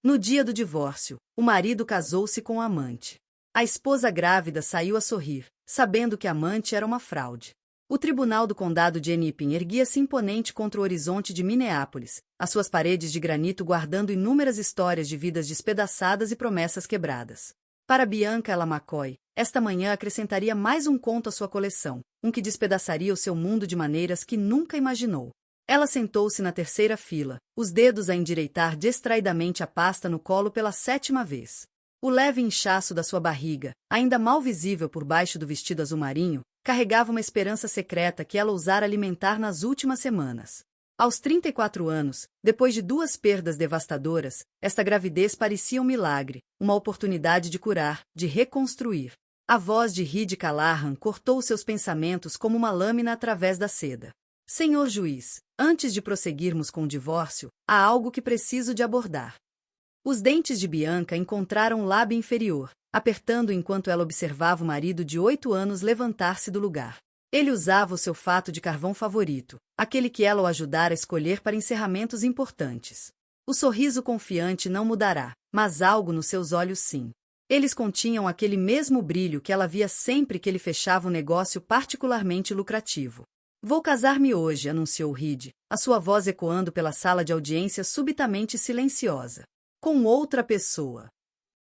No dia do divórcio, o marido casou-se com a amante. A esposa grávida saiu a sorrir, sabendo que a amante era uma fraude. O tribunal do condado de Hennepin erguia-se imponente contra o horizonte de Minneapolis, as suas paredes de granito guardando inúmeras histórias de vidas despedaçadas e promessas quebradas. Para Bianca Ella McCoy, esta manhã acrescentaria mais um conto à sua coleção, um que despedaçaria o seu mundo de maneiras que nunca imaginou. Ela sentou-se na terceira fila, os dedos a endireitar distraidamente a pasta no colo pela 7ª vez. O leve inchaço da sua barriga, ainda mal visível por baixo do vestido azul marinho, carregava uma esperança secreta que ela ousara alimentar nas últimas semanas. Aos 34 anos, depois de 2 perdas devastadoras, esta gravidez parecia um milagre, uma oportunidade de curar, de reconstruir. A voz de Reed Callahan cortou seus pensamentos como uma lâmina através da seda. Senhor juiz, antes de prosseguirmos com o divórcio, há algo que preciso de abordar. Os dentes de Bianca encontraram o lábio inferior, apertando enquanto ela observava o marido de 8 anos levantar-se do lugar. Ele usava o seu fato de carvão favorito, aquele que ela o ajudara a escolher para encerramentos importantes. O sorriso confiante não mudará, mas algo nos seus olhos sim. Eles continham aquele mesmo brilho que ela via sempre que ele fechava um negócio particularmente lucrativo. Vou casar-me hoje, anunciou Reed, a sua voz ecoando pela sala de audiência subitamente silenciosa. Com outra pessoa.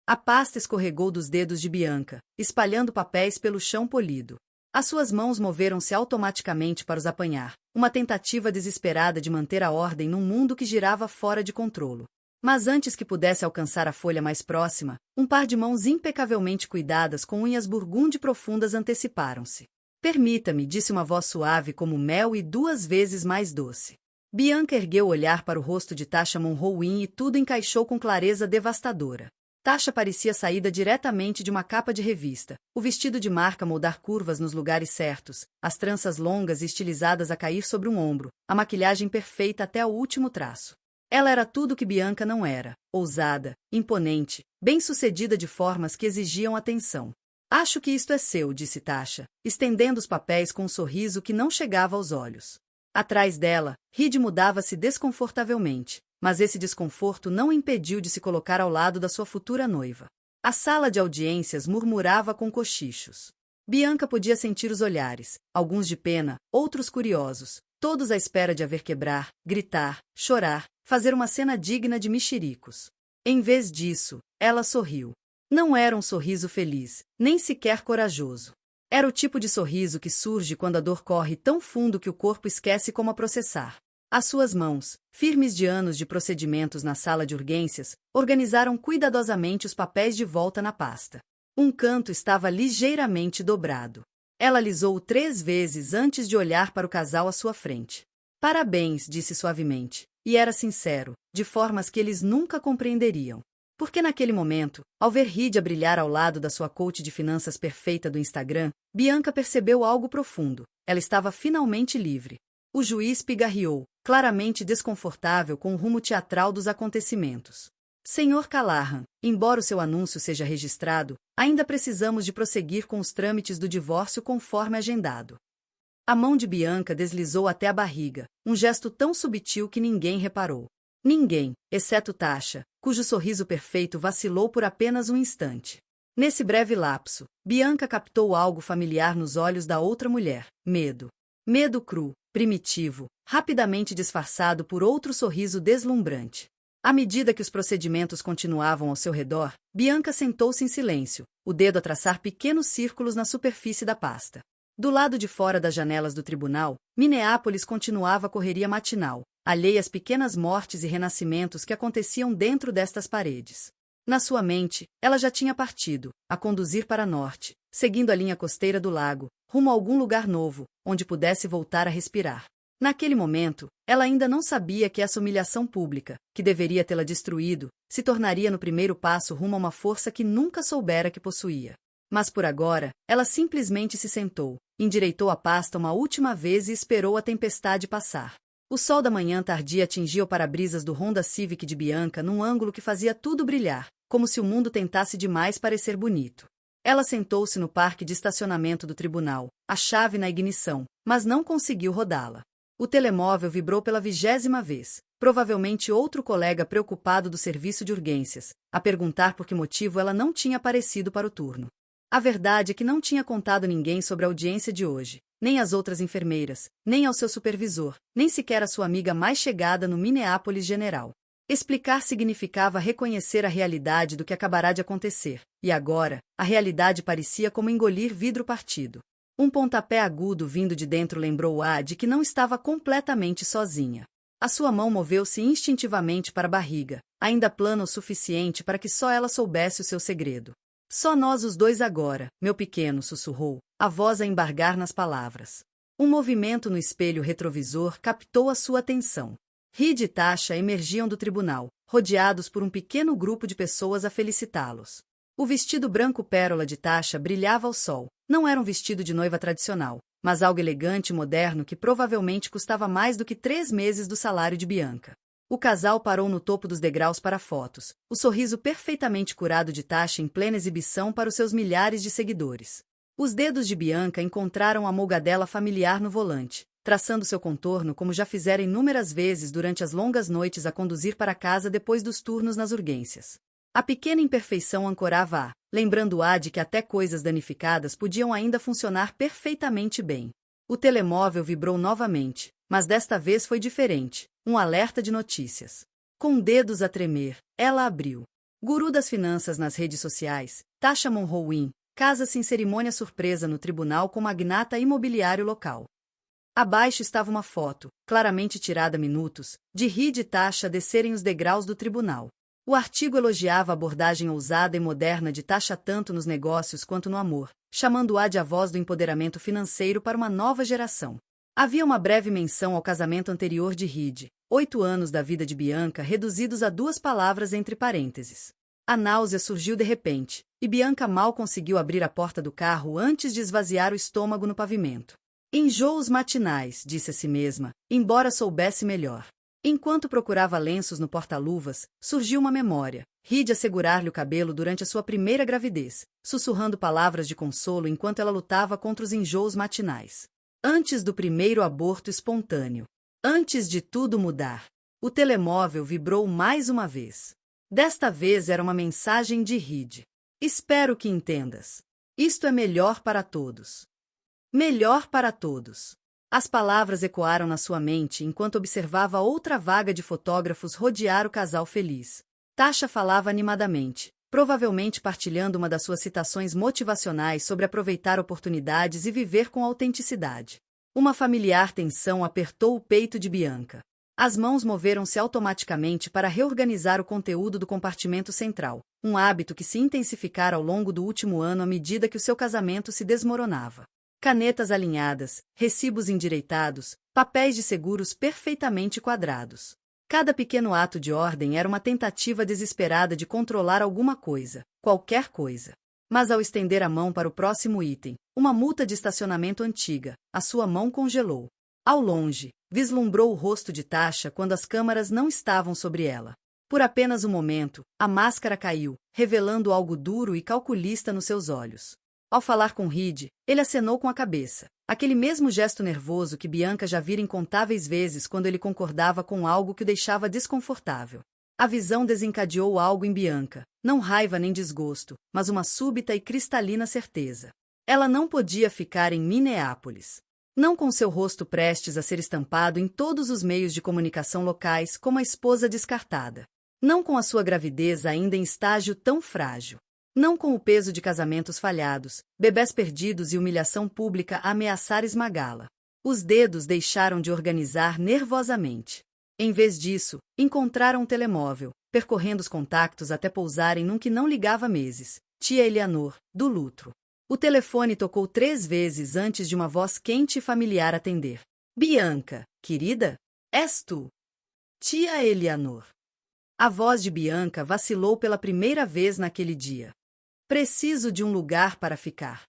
A pasta escorregou dos dedos de Bianca, espalhando papéis pelo chão polido. As suas mãos moveram-se automaticamente para os apanhar, uma tentativa desesperada de manter a ordem num mundo que girava fora de controlo. Mas antes que pudesse alcançar a folha mais próxima, um par de mãos impecavelmente cuidadas com unhas burgundy profundas anteciparam-se. Permita-me, disse uma voz suave como mel e 2 vezes mais doce. Bianca ergueu o olhar para o rosto de Tasha Monroe e tudo encaixou com clareza devastadora. Tasha parecia saída diretamente de uma capa de revista, o vestido de marca moldar curvas nos lugares certos, as tranças longas e estilizadas a cair sobre um ombro, a maquilhagem perfeita até o último traço. Ela era tudo que Bianca não era, ousada, imponente, bem-sucedida de formas que exigiam atenção. Acho que isto é seu, disse Tasha, estendendo os papéis com um sorriso que não chegava aos olhos. Atrás dela, Reed mudava-se desconfortavelmente, mas esse desconforto não o impediu de se colocar ao lado da sua futura noiva. A sala de audiências murmurava com cochichos. Bianca podia sentir os olhares, alguns de pena, outros curiosos, todos à espera de a ver quebrar, gritar, chorar, fazer uma cena digna de mexericos. Em vez disso, ela sorriu. Não era um sorriso feliz, nem sequer corajoso. Era o tipo de sorriso que surge quando a dor corre tão fundo que o corpo esquece como a processar. As suas mãos, firmes de anos de procedimentos na sala de urgências, organizaram cuidadosamente os papéis de volta na pasta. Um canto estava ligeiramente dobrado. Ela alisou-o 3 vezes antes de olhar para o casal à sua frente. Parabéns, disse suavemente, e era sincero, de formas que eles nunca compreenderiam. Porque naquele momento, ao ver Reed a brilhar ao lado da sua coach de finanças perfeita do Instagram, Bianca percebeu algo profundo. Ela estava finalmente livre. O juiz pigarreou, claramente desconfortável com o rumo teatral dos acontecimentos. Senhor Callahan, embora o seu anúncio seja registrado, ainda precisamos de prosseguir com os trâmites do divórcio conforme agendado. A mão de Bianca deslizou até a barriga, um gesto tão sutil que ninguém reparou. Ninguém, exceto Tasha, cujo sorriso perfeito vacilou por apenas um instante. Nesse breve lapso, Bianca captou algo familiar nos olhos da outra mulher, medo. Medo cru, primitivo, rapidamente disfarçado por outro sorriso deslumbrante. À medida que os procedimentos continuavam ao seu redor, Bianca sentou-se em silêncio, o dedo a traçar pequenos círculos na superfície da pasta. Do lado de fora das janelas do tribunal, Minneapolis continuava a correria matinal, alheia às pequenas mortes e renascimentos que aconteciam dentro destas paredes. Na sua mente, ela já tinha partido, a conduzir para norte, seguindo a linha costeira do lago, rumo a algum lugar novo, onde pudesse voltar a respirar. Naquele momento, ela ainda não sabia que essa humilhação pública, que deveria tê-la destruído, se tornaria no primeiro passo rumo a uma força que nunca soubera que possuía. Mas por agora, ela simplesmente se sentou, endireitou a pasta uma última vez e esperou a tempestade passar. O sol da manhã tardia atingia o para-brisas do Honda Civic de Bianca num ângulo que fazia tudo brilhar, como se o mundo tentasse demais parecer bonito. Ela sentou-se no parque de estacionamento do tribunal, a chave na ignição, mas não conseguiu rodá-la. O telemóvel vibrou pela 20ª vez. Provavelmente outro colega preocupado do serviço de urgências, a perguntar por que motivo ela não tinha aparecido para o turno. A verdade é que não tinha contado ninguém sobre a audiência de hoje, nem às outras enfermeiras, nem ao seu supervisor, nem sequer à sua amiga mais chegada no Minneapolis General. Explicar significava reconhecer a realidade do que acabará de acontecer, e agora, a realidade parecia como engolir vidro partido. Um pontapé agudo vindo de dentro lembrou-a de que não estava completamente sozinha. A sua mão moveu-se instintivamente para a barriga, ainda plana o suficiente para que só ela soubesse o seu segredo. Só nós os dois agora, meu pequeno, sussurrou, a voz a embargar nas palavras. Um movimento no espelho retrovisor captou a sua atenção. Reed e Tasha emergiam do tribunal, rodeados por um pequeno grupo de pessoas a felicitá-los. O vestido branco pérola de Tasha brilhava ao sol. Não era um vestido de noiva tradicional, mas algo elegante e moderno que provavelmente custava mais do que 3 meses do salário de Bianca. O casal parou no topo dos degraus para fotos, o sorriso perfeitamente curado de Tasha em plena exibição para os seus milhares de seguidores. Os dedos de Bianca encontraram a molgadela familiar no volante, traçando seu contorno como já fizera inúmeras vezes durante as longas noites a conduzir para casa depois dos turnos nas urgências. A pequena imperfeição ancorava-a, lembrando-a de que até coisas danificadas podiam ainda funcionar perfeitamente bem. O telemóvel vibrou novamente, mas desta vez foi diferente, um alerta de notícias. Com dedos a tremer, ela abriu. Guru das finanças nas redes sociais, Tasha Monroe casa-se em cerimônia surpresa no tribunal com magnata imobiliário local. Abaixo estava uma foto, claramente tirada minutos, de Reed e Tasha descerem os degraus do tribunal. O artigo elogiava a abordagem ousada e moderna de Tasha tanto nos negócios quanto no amor, chamando-a de a voz do empoderamento financeiro para uma nova geração. Havia uma breve menção ao casamento anterior de Reed, 8 anos da vida de Bianca reduzidos a 2 palavras entre parênteses. A náusea surgiu de repente, e Bianca mal conseguiu abrir a porta do carro antes de esvaziar o estômago no pavimento. Enjoos matinais, disse a si mesma, embora soubesse melhor. Enquanto procurava lenços no porta-luvas, surgiu uma memória. Reed a segurar-lhe o cabelo durante a sua primeira gravidez, sussurrando palavras de consolo enquanto ela lutava contra os enjoos matinais. Antes do primeiro aborto espontâneo. Antes de tudo mudar. O telemóvel vibrou mais uma vez. Desta vez era uma mensagem de Reed. Espero que entendas. Isto é melhor para todos. Melhor para todos. As palavras ecoaram na sua mente enquanto observava outra vaga de fotógrafos rodear o casal feliz. Tasha falava animadamente, provavelmente partilhando uma das suas citações motivacionais sobre aproveitar oportunidades e viver com autenticidade. Uma familiar tensão apertou o peito de Bianca. As mãos moveram-se automaticamente para reorganizar o conteúdo do compartimento central, um hábito que se intensificara ao longo do último ano à medida que o seu casamento se desmoronava. Canetas alinhadas, recibos endireitados, papéis de seguros perfeitamente quadrados. Cada pequeno ato de ordem era uma tentativa desesperada de controlar alguma coisa, qualquer coisa. Mas ao estender a mão para o próximo item, uma multa de estacionamento antiga, a sua mão congelou. Ao longe, vislumbrou o rosto de Tasha quando as câmaras não estavam sobre ela. Por apenas um momento, a máscara caiu, revelando algo duro e calculista nos seus olhos. Ao falar com Reed, ele acenou com a cabeça, aquele mesmo gesto nervoso que Bianca já vira incontáveis vezes quando ele concordava com algo que o deixava desconfortável. A visão desencadeou algo em Bianca, não raiva nem desgosto, mas uma súbita e cristalina certeza. Ela não podia ficar em Minneapolis. Não com seu rosto prestes a ser estampado em todos os meios de comunicação locais como a esposa descartada. Não com a sua gravidez ainda em estágio tão frágil. Não com o peso de casamentos falhados, bebés perdidos e humilhação pública a ameaçar esmagá-la. Os dedos deixaram de organizar nervosamente. Em vez disso, encontraram um telemóvel, percorrendo os contactos até pousarem num que não ligava há meses. Tia Eleanor, do Lutro. O telefone tocou 3 vezes antes de uma voz quente e familiar atender. Bianca, querida? És tu? Tia Eleanor. A voz de Bianca vacilou pela primeira vez naquele dia. Preciso de um lugar para ficar.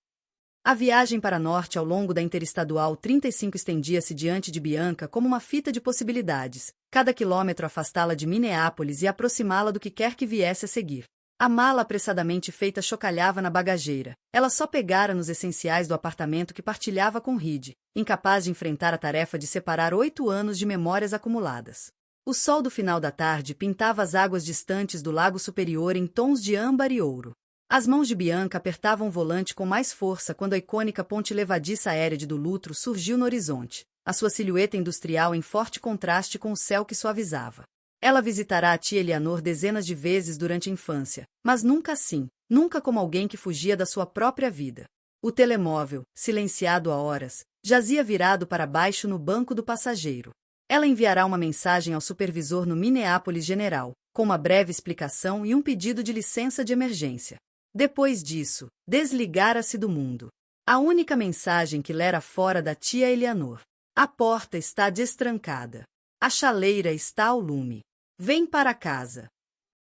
A viagem para norte ao longo da Interestadual 35 estendia-se diante de Bianca como uma fita de possibilidades, cada quilômetro afastá-la de Minneapolis e aproximá-la do que quer que viesse a seguir. A mala apressadamente feita chocalhava na bagageira. Ela só pegara nos essenciais do apartamento que partilhava com Reed, incapaz de enfrentar a tarefa de separar 8 anos de memórias acumuladas. O sol do final da tarde pintava as águas distantes do lago superior em tons de âmbar e ouro. As mãos de Bianca apertavam o volante com mais força quando a icônica ponte levadiça aérea de Dulutro surgiu no horizonte, a sua silhueta industrial em forte contraste com o céu que suavizava. Ela visitará a tia Eleanor dezenas de vezes durante a infância, mas nunca assim, nunca como alguém que fugia da sua própria vida. O telemóvel, silenciado há horas, jazia virado para baixo no banco do passageiro. Ela enviará uma mensagem ao supervisor no Minneapolis General, com uma breve explicação e um pedido de licença de emergência. Depois disso, desligara-se do mundo. A única mensagem que lera fora da tia Eleanor. A porta está destrancada. A chaleira está ao lume. Vem para casa.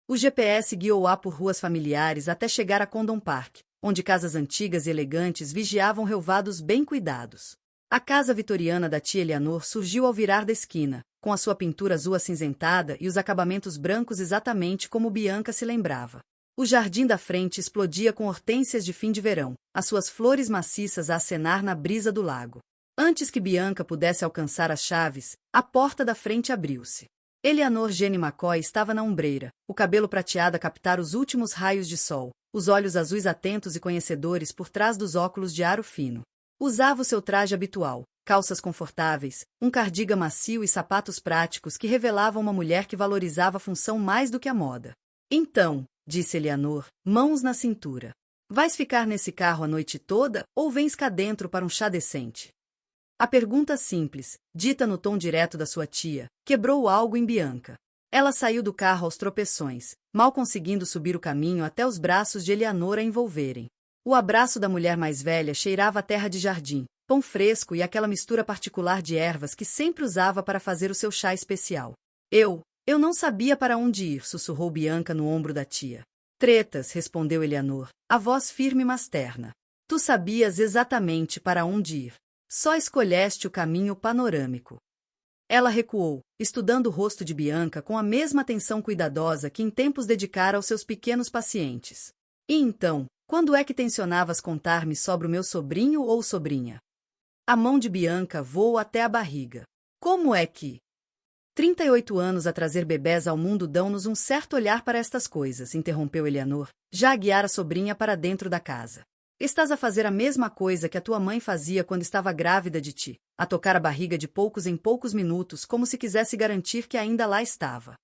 O GPS guiou-a por ruas familiares até chegar a Condon Park, onde casas antigas e elegantes vigiavam relvados bem cuidados. A casa vitoriana da tia Eleanor surgiu ao virar da esquina, com a sua pintura azul acinzentada e os acabamentos brancos exatamente como Bianca se lembrava. O jardim da frente explodia com hortênsias de fim de verão, as suas flores maciças a acenar na brisa do lago. Antes que Bianca pudesse alcançar as chaves, a porta da frente abriu-se. Eleanor Jenny McCoy estava na ombreira, o cabelo prateado a captar os últimos raios de sol, os olhos azuis atentos e conhecedores por trás dos óculos de aro fino. Usava o seu traje habitual, calças confortáveis, um cardigan macio e sapatos práticos que revelavam uma mulher que valorizava a função mais do que a moda. Então, disse Eleanor, mãos na cintura. Vais ficar nesse carro a noite toda ou vens cá dentro para um chá decente? A pergunta simples, dita no tom direto da sua tia, quebrou algo em Bianca. Ela saiu do carro aos tropeções, mal conseguindo subir o caminho até os braços de Eleanor a envolverem. O abraço da mulher mais velha cheirava a terra de jardim, pão fresco e aquela mistura particular de ervas que sempre usava para fazer o seu chá especial. Eu não sabia para onde ir, sussurrou Bianca no ombro da tia. Tretas, respondeu Eleanor, a voz firme mas terna. Tu sabias exatamente para onde ir. Só escolheste o caminho panorâmico. Ela recuou, estudando o rosto de Bianca com a mesma atenção cuidadosa que em tempos dedicara aos seus pequenos pacientes. E então, quando é que tencionavas contar-me sobre o meu sobrinho ou sobrinha? A mão de Bianca voou até a barriga. Como é que 38 anos a trazer bebés ao mundo dão-nos um certo olhar para estas coisas, interrompeu Eleanor, já a guiar a sobrinha para dentro da casa. Estás a fazer a mesma coisa que a tua mãe fazia quando estava grávida de ti, a tocar a barriga de poucos em poucos minutos como se quisesse garantir que ainda lá estava.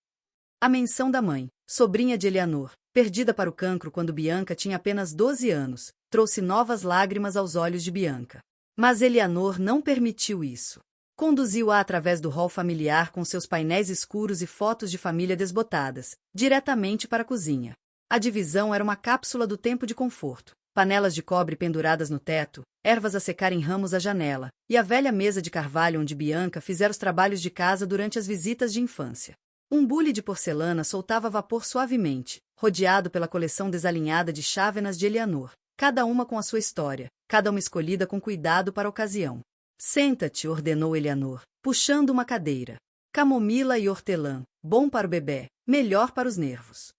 A menção da mãe, sobrinha de Eleanor, perdida para o cancro quando Bianca tinha apenas 12 anos, trouxe novas lágrimas aos olhos de Bianca. Mas Eleanor não permitiu isso. Conduziu-a através do hall familiar com seus painéis escuros e fotos de família desbotadas, diretamente para a cozinha. A divisão era uma cápsula do tempo de conforto. Panelas de cobre penduradas no teto, ervas a secar em ramos à janela, e a velha mesa de carvalho onde Bianca fizera os trabalhos de casa durante as visitas de infância. Um bule de porcelana soltava vapor suavemente, rodeado pela coleção desalinhada de chávenas de Eleanor, cada uma com a sua história, cada uma escolhida com cuidado para a ocasião. Senta-te, ordenou Eleanor, puxando uma cadeira. Camomila e hortelã, bom para o bebê, melhor para os nervos.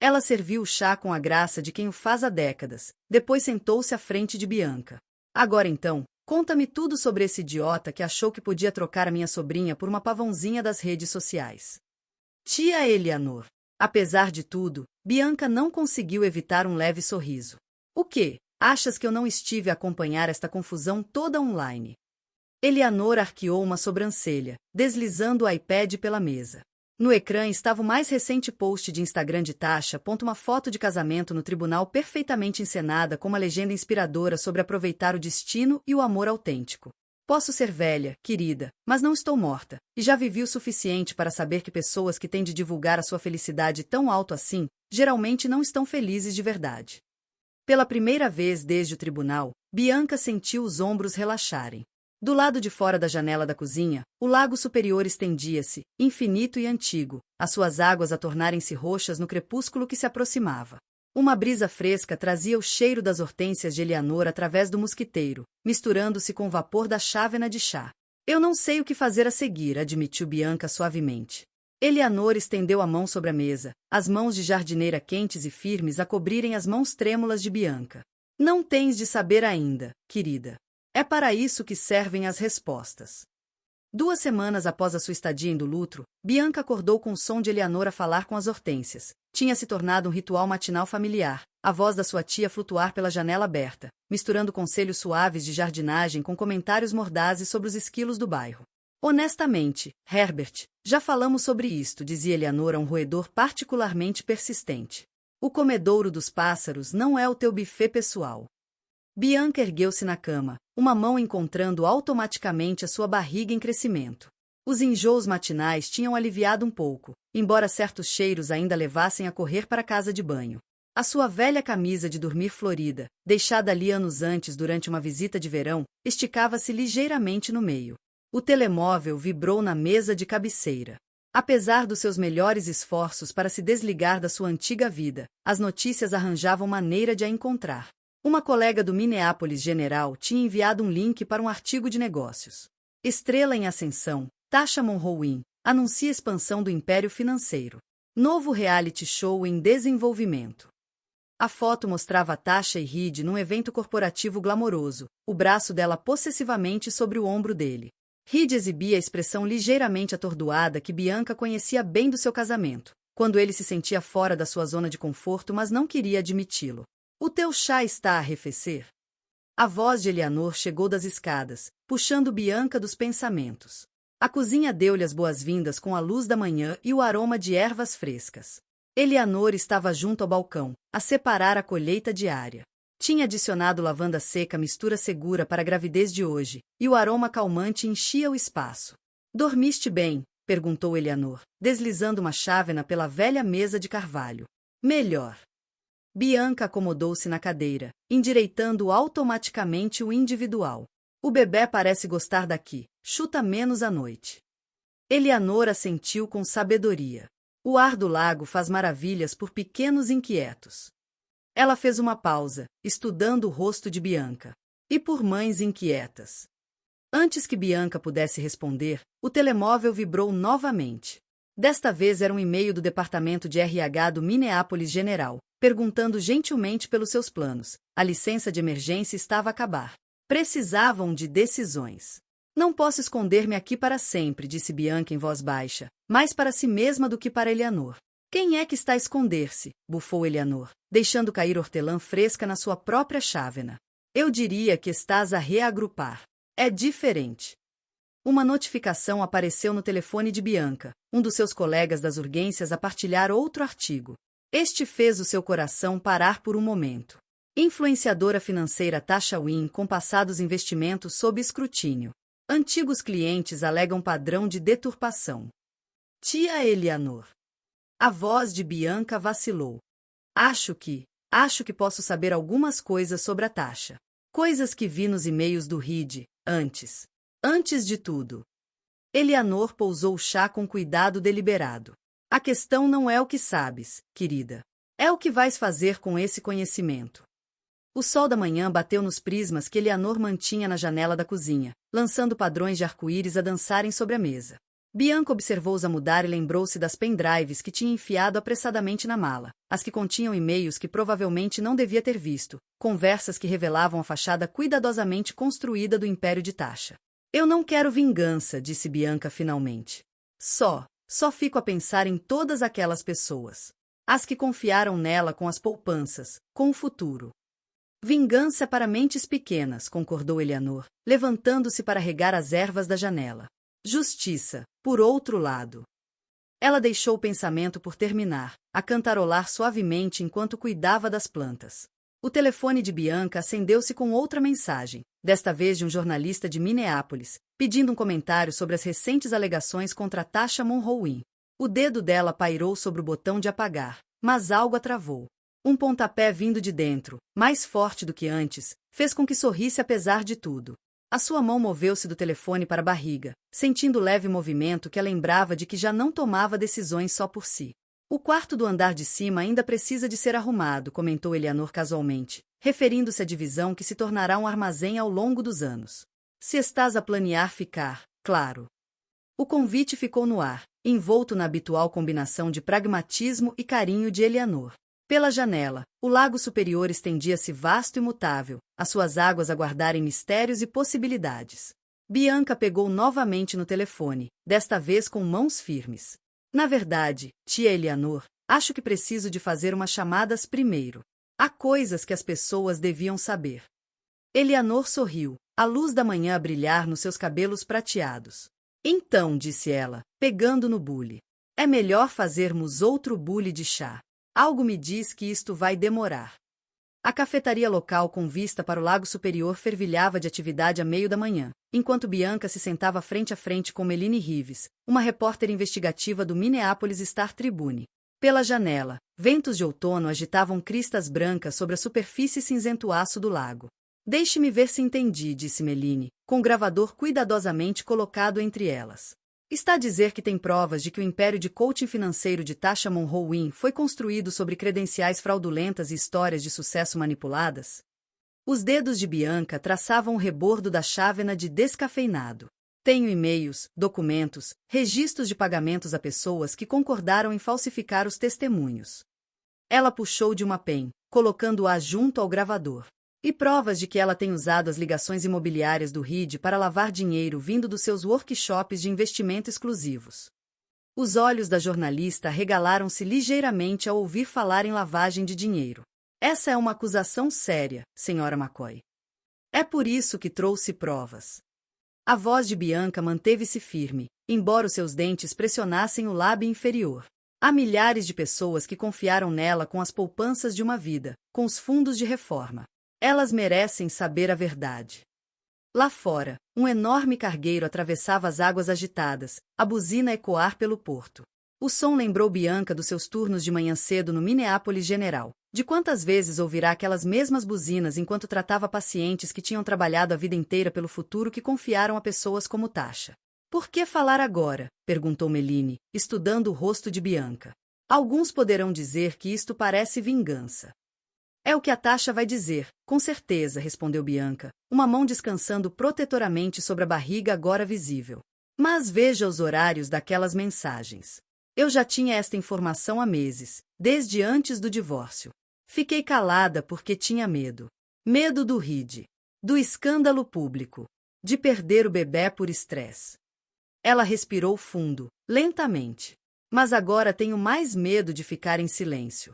Ela serviu o chá com a graça de quem o faz há décadas, depois sentou-se à frente de Bianca. Agora então, conta-me tudo sobre esse idiota que achou que podia trocar a minha sobrinha por uma pavãozinha das redes sociais. Tia Eleanor. Apesar de tudo, Bianca não conseguiu evitar um leve sorriso. O quê? Achas que eu não estive a acompanhar esta confusão toda online? Eleanor arqueou uma sobrancelha, deslizando o iPad pela mesa. No ecrã estava o mais recente post de Instagram de Tasha, uma foto de casamento no tribunal perfeitamente encenada com uma legenda inspiradora sobre aproveitar o destino e o amor autêntico. Posso ser velha, querida, mas não estou morta, e já vivi o suficiente para saber que pessoas que têm de divulgar a sua felicidade tão alto assim, geralmente não estão felizes de verdade. Pela primeira vez desde o tribunal, Bianca sentiu os ombros relaxarem. Do lado de fora da janela da cozinha, o lago superior estendia-se, infinito e antigo, as suas águas a tornarem-se roxas no crepúsculo que se aproximava. Uma brisa fresca trazia o cheiro das hortênsias de Eleanor através do mosquiteiro, misturando-se com o vapor da chávena de chá. Eu não sei o que fazer a seguir, admitiu Bianca suavemente. Eleanor estendeu a mão sobre a mesa, as mãos de jardineira quentes e firmes a cobrirem as mãos trêmulas de Bianca. Não tens de saber ainda, querida. É para isso que servem as respostas. 2 semanas após a sua estadia em Dulutro, Bianca acordou com o som de Eleanor a falar com as hortênsias. Tinha se tornado um ritual matinal familiar, a voz da sua tia flutuar pela janela aberta, misturando conselhos suaves de jardinagem com comentários mordazes sobre os esquilos do bairro. Honestamente, Herbert, já falamos sobre isto, dizia Eleanor a um roedor particularmente persistente. O comedouro dos pássaros não é o teu buffet pessoal. Bianca ergueu-se na cama, uma mão encontrando automaticamente a sua barriga em crescimento. Os enjoos matinais tinham aliviado um pouco, embora certos cheiros ainda levassem a correr para a casa de banho. A sua velha camisa de dormir florida, deixada ali anos antes durante uma visita de verão, esticava-se ligeiramente no meio. O telemóvel vibrou na mesa de cabeceira. Apesar dos seus melhores esforços para se desligar da sua antiga vida, as notícias arranjavam maneira de a encontrar. Uma colega do Minneapolis General tinha enviado um link para um artigo de negócios. Estrela em ascensão, Tasha Monroe anuncia expansão do império financeiro. Novo reality show em desenvolvimento. A foto mostrava Tasha e Reed num evento corporativo glamouroso, o braço dela possessivamente sobre o ombro dele. Reed exibia a expressão ligeiramente atordoada que Bianca conhecia bem do seu casamento, quando ele se sentia fora da sua zona de conforto mas não queria admiti-lo. O teu chá está a arrefecer? A voz de Eleanor chegou das escadas, puxando Bianca dos pensamentos. A cozinha deu-lhe as boas-vindas com a luz da manhã e o aroma de ervas frescas. Eleanor estava junto ao balcão, a separar a colheita diária. Tinha adicionado lavanda seca, mistura segura para a gravidez de hoje, e o aroma calmante enchia o espaço. Dormiste bem? Perguntou Eleanor, deslizando uma chávena pela velha mesa de carvalho. Melhor. Bianca acomodou-se na cadeira, endireitando automaticamente o individual. O bebê parece gostar daqui, chuta menos à noite. Eleanor assentiu com sabedoria. O ar do lago faz maravilhas por pequenos inquietos. Ela fez uma pausa, estudando o rosto de Bianca. E por mães inquietas. Antes que Bianca pudesse responder, o telemóvel vibrou novamente. Desta vez era um e-mail do departamento de RH do Minneapolis General, perguntando gentilmente pelos seus planos. A licença de emergência estava a acabar. Precisavam de decisões. Não posso esconder-me aqui para sempre, disse Bianca em voz baixa, mais para si mesma do que para Eleanor. Quem é que está a esconder-se? Bufou Eleanor, deixando cair hortelã fresca na sua própria chávena. Eu diria que estás a reagrupar. É diferente. Uma notificação apareceu no telefone de Bianca, um dos seus colegas das urgências a partilhar outro artigo. Este fez o seu coração parar por um momento. Influenciadora financeira Tasha Win com passados investimentos sob escrutínio. Antigos clientes alegam padrão de deturpação. Tia Eleanor. A voz de Bianca vacilou. Acho que posso saber algumas coisas sobre a Tasha. Coisas que vi nos e-mails do Reed, antes. Antes de tudo. Eleanor pousou o chá com cuidado deliberado. A questão não é o que sabes, querida. É o que vais fazer com esse conhecimento. O sol da manhã bateu nos prismas que Eleanor mantinha na janela da cozinha, lançando padrões de arco-íris a dançarem sobre a mesa. Bianca observou-os a mudar e lembrou-se das pendrives que tinha enfiado apressadamente na mala, as que continham e-mails que provavelmente não devia ter visto, conversas que revelavam a fachada cuidadosamente construída do império de Tasha. Eu não quero vingança, disse Bianca finalmente. Só fico a pensar em todas aquelas pessoas. As que confiaram nela com as poupanças, com o futuro. Vingança para mentes pequenas, concordou Eleanor, levantando-se para regar as ervas da janela. Justiça, por outro lado. Ela deixou o pensamento por terminar, a cantarolar suavemente enquanto cuidava das plantas. O telefone de Bianca acendeu-se com outra mensagem, desta vez de um jornalista de Minneapolis, pedindo um comentário sobre as recentes alegações contra Tasha Monroe. O dedo dela pairou sobre o botão de apagar, mas algo a travou. Um pontapé vindo de dentro, mais forte do que antes, fez com que sorrisse apesar de tudo. A sua mão moveu-se do telefone para a barriga, sentindo o leve movimento que a lembrava de que já não tomava decisões só por si. O quarto do andar de cima ainda precisa de ser arrumado, comentou Eleanor casualmente, referindo-se à divisão que se tornará um armazém ao longo dos anos. Se estás a planear ficar, claro. O convite ficou no ar, envolto na habitual combinação de pragmatismo e carinho de Eleanor. Pela janela, o lago superior estendia-se vasto e mutável, as suas águas a guardarem mistérios e possibilidades. Bianca pegou novamente no telefone, desta vez com mãos firmes. Na verdade, tia Eleanor, acho que preciso de fazer umas chamadas primeiro. Há coisas que as pessoas deviam saber. Eleanor sorriu, a luz da manhã a brilhar nos seus cabelos prateados. Então, disse ela, pegando no bule, é melhor fazermos outro bule de chá. Algo me diz que isto vai demorar. A cafetaria local com vista para o lago superior fervilhava de atividade a meio da manhã, enquanto Bianca se sentava frente a frente com Meline Rives, uma repórter investigativa do Minneapolis Star Tribune. Pela janela, ventos de outono agitavam cristas brancas sobre a superfície cinzento-aço do lago. Deixe-me ver se entendi, disse Meline, com o gravador cuidadosamente colocado entre elas. Está a dizer que tem provas de que o império de coaching financeiro de Tasha Monroe foi construído sobre credenciais fraudulentas e histórias de sucesso manipuladas? Os dedos de Bianca traçavam o rebordo da chávena de descafeinado. Tenho e-mails, documentos, registros de pagamentos a pessoas que concordaram em falsificar os testemunhos. Ela puxou de uma pen, colocando-a junto ao gravador. E provas de que ela tem usado as ligações imobiliárias do Reed para lavar dinheiro vindo dos seus workshops de investimento exclusivos. Os olhos da jornalista regalaram-se ligeiramente ao ouvir falar em lavagem de dinheiro. Essa é uma acusação séria, senhora McCoy. É por isso que trouxe provas. A voz de Bianca manteve-se firme, embora os seus dentes pressionassem o lábio inferior. Há milhares de pessoas que confiaram nela com as poupanças de uma vida, com os fundos de reforma. Elas merecem saber a verdade. Lá fora, um enorme cargueiro atravessava as águas agitadas, a buzina a ecoar pelo porto. O som lembrou Bianca dos seus turnos de manhã cedo no Minneapolis General. De quantas vezes ouvirá aquelas mesmas buzinas enquanto tratava pacientes que tinham trabalhado a vida inteira pelo futuro que confiaram a pessoas como Tasha. Por que falar agora? Perguntou Meline, estudando o rosto de Bianca. Alguns poderão dizer que isto parece vingança. É o que a Tasha vai dizer, com certeza, respondeu Bianca, uma mão descansando protetoramente sobre a barriga agora visível. Mas veja os horários daquelas mensagens. Eu já tinha esta informação há meses, desde antes do divórcio. Fiquei calada porque tinha medo. Medo do Reed. Do escândalo público. De perder o bebê por estresse. Ela respirou fundo, lentamente. Mas agora tenho mais medo de ficar em silêncio.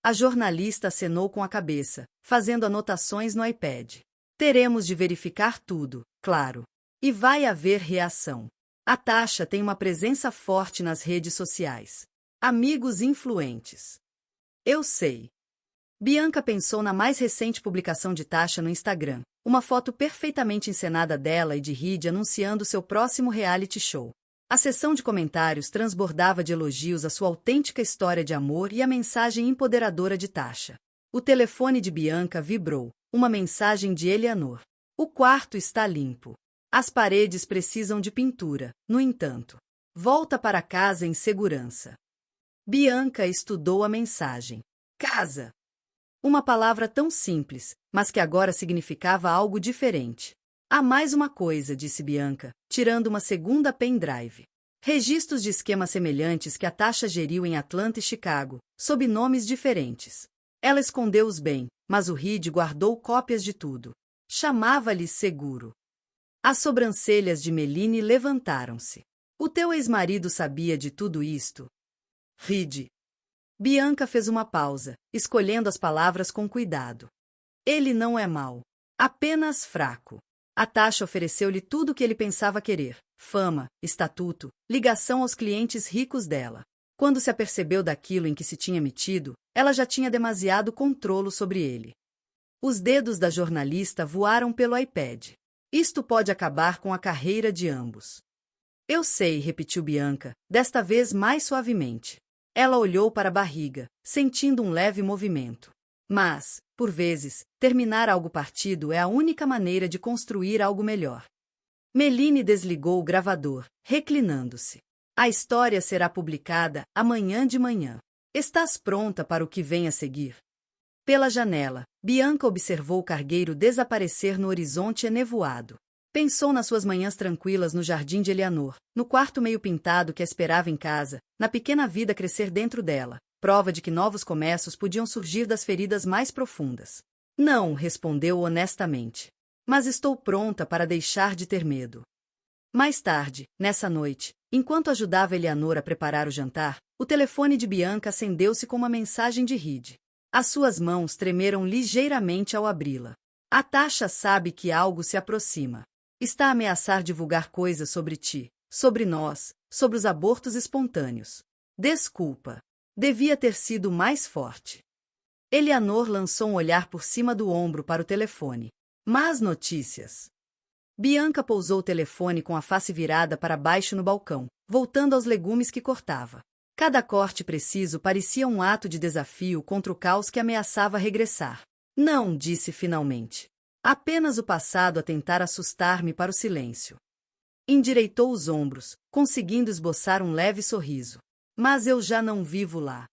A jornalista acenou com a cabeça, fazendo anotações no iPad. Teremos de verificar tudo, claro. E vai haver reação. A Tasha tem uma presença forte nas redes sociais. Amigos influentes. Eu sei. Bianca pensou na mais recente publicação de Tasha no Instagram, uma foto perfeitamente encenada dela e de Reed anunciando seu próximo reality show. A seção de comentários transbordava de elogios à sua autêntica história de amor e à mensagem empoderadora de Tasha. O telefone de Bianca vibrou, uma mensagem de Eleanor. O quarto está limpo. As paredes precisam de pintura, no entanto. Volta para casa em segurança. Bianca estudou a mensagem. Casa! Uma palavra tão simples, mas que agora significava algo diferente. Há mais uma coisa, disse Bianca, tirando uma segunda pendrive. Registros de esquemas semelhantes que a Tasha geriu em Atlanta e Chicago, sob nomes diferentes. Ela escondeu-os bem, mas o Reed guardou cópias de tudo. Chamava-lhe seguro. As sobrancelhas de Meline levantaram-se. O teu ex-marido sabia de tudo isto? Reed. Bianca fez uma pausa, escolhendo as palavras com cuidado. Ele não é mau. Apenas fraco. A Tasha ofereceu-lhe tudo o que ele pensava querer: fama, estatuto, ligação aos clientes ricos dela. Quando se apercebeu daquilo em que se tinha metido, ela já tinha demasiado controle sobre ele. Os dedos da jornalista voaram pelo iPad. Isto pode acabar com a carreira de ambos. Eu sei, repetiu Bianca, desta vez mais suavemente. Ela olhou para a barriga, sentindo um leve movimento. Mas, por vezes, terminar algo partido é a única maneira de construir algo melhor. Meline desligou o gravador, reclinando-se. A história será publicada amanhã de manhã. Estás pronta para o que vem a seguir? Pela janela, Bianca observou o cargueiro desaparecer no horizonte enevoado. Pensou nas suas manhãs tranquilas no jardim de Eleanor, no quarto meio pintado que a esperava em casa, na pequena vida crescer dentro dela, prova de que novos começos podiam surgir das feridas mais profundas. Não, respondeu honestamente. Mas estou pronta para deixar de ter medo. Mais tarde, nessa noite, enquanto ajudava Eleanor a preparar o jantar, o telefone de Bianca acendeu-se com uma mensagem de Reed. As suas mãos tremeram ligeiramente ao abri-la. A Tasha sabe que algo se aproxima. Está a ameaçar divulgar coisas sobre ti, sobre nós, sobre os abortos espontâneos. Desculpa. Devia ter sido mais forte. Eleanor lançou um olhar por cima do ombro para o telefone. Más notícias. Bianca pousou o telefone com a face virada para baixo no balcão, voltando aos legumes que cortava. Cada corte preciso parecia um ato de desafio contra o caos que ameaçava regressar. Não, disse finalmente. Apenas o passado a tentar assustar-me para o silêncio. Endireitou os ombros, conseguindo esboçar um leve sorriso. Mas eu já não vivo lá.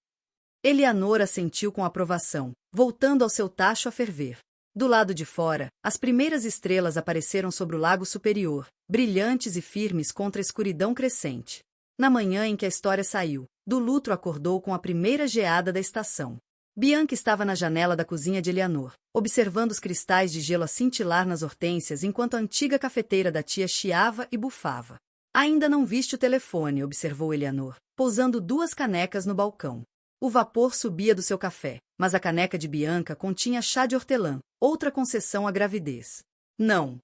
Eleanor assentiu com aprovação, voltando ao seu tacho a ferver. Do lado de fora, as primeiras estrelas apareceram sobre o lago superior, brilhantes e firmes contra a escuridão crescente. Na manhã em que a história saiu, do luto acordou com a primeira geada da estação. Bianca estava na janela da cozinha de Eleanor, observando os cristais de gelo a cintilar nas hortênsias enquanto a antiga cafeteira da tia chiava e bufava. Ainda não viste o telefone, observou Eleanor, pousando 2 canecas no balcão. O vapor subia do seu café, mas a caneca de Bianca continha chá de hortelã, outra concessão à gravidez. Não.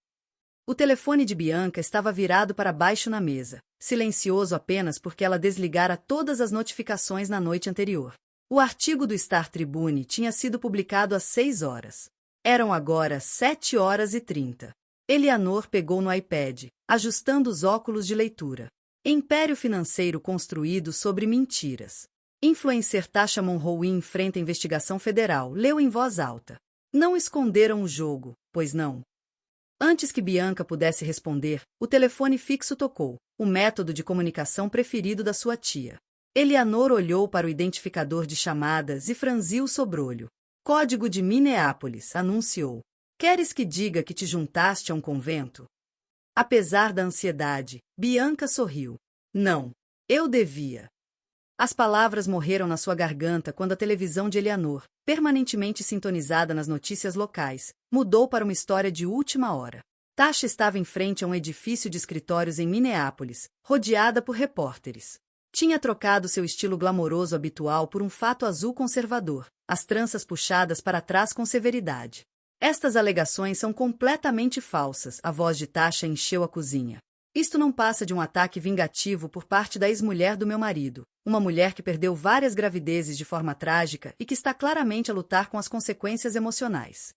O telefone de Bianca estava virado para baixo na mesa, silencioso apenas porque ela desligara todas as notificações na noite anterior. O artigo do Star Tribune tinha sido publicado às 6 horas. Eram agora 7h30. Eleanor pegou no iPad, ajustando os óculos de leitura. Império financeiro construído sobre mentiras. Influencer Tasha Monroe enfrenta investigação federal, leu em voz alta. Não esconderam o jogo, pois não? Antes que Bianca pudesse responder, o telefone fixo tocou, o método de comunicação preferido da sua tia. Eleanor olhou para o identificador de chamadas e franziu o sobrolho. Código de Minneapolis, anunciou. Queres que diga que te juntaste a um convento? Apesar da ansiedade, Bianca sorriu. Não. Eu devia. As palavras morreram na sua garganta quando a televisão de Eleanor, permanentemente sintonizada nas notícias locais, mudou para uma história de última hora. Tasha estava em frente a um edifício de escritórios em Minneapolis, rodeada por repórteres. Tinha trocado seu estilo glamouroso habitual por um fato azul conservador, as tranças puxadas para trás com severidade. Estas alegações são completamente falsas, a voz de Tasha encheu a cozinha. Isto não passa de um ataque vingativo por parte da ex-mulher do meu marido, uma mulher que perdeu várias gravidezes de forma trágica e que está claramente a lutar com as consequências emocionais.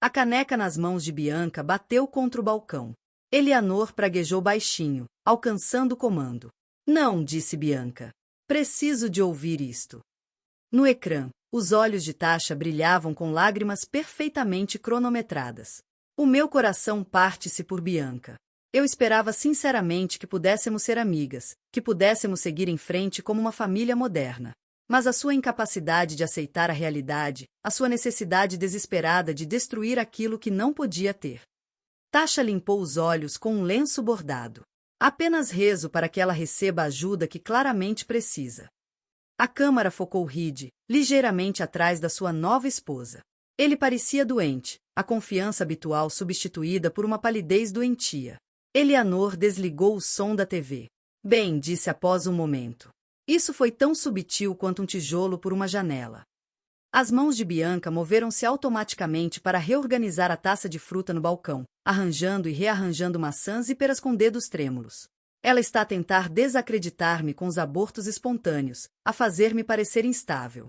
A caneca nas mãos de Bianca bateu contra o balcão. Eleanor praguejou baixinho, alcançando o comando. Não, disse Bianca. Preciso de ouvir isto. No ecrã, os olhos de Tasha brilhavam com lágrimas perfeitamente cronometradas. O meu coração parte-se por Bianca. Eu esperava sinceramente que pudéssemos ser amigas, que pudéssemos seguir em frente como uma família moderna. Mas a sua incapacidade de aceitar a realidade, a sua necessidade desesperada de destruir aquilo que não podia ter. Tasha limpou os olhos com um lenço bordado. Apenas rezo para que ela receba a ajuda que claramente precisa. A câmara focou Reed, ligeiramente atrás da sua nova esposa. Ele parecia doente, a confiança habitual substituída por uma palidez doentia. Eleanor desligou o som da TV. Bem, disse após um momento. Isso foi tão sutil quanto um tijolo por uma janela. As mãos de Bianca moveram-se automaticamente para reorganizar a taça de fruta no balcão, arranjando e rearranjando maçãs e peras com dedos trêmulos. Ela está a tentar desacreditar-me com os abortos espontâneos, a fazer-me parecer instável.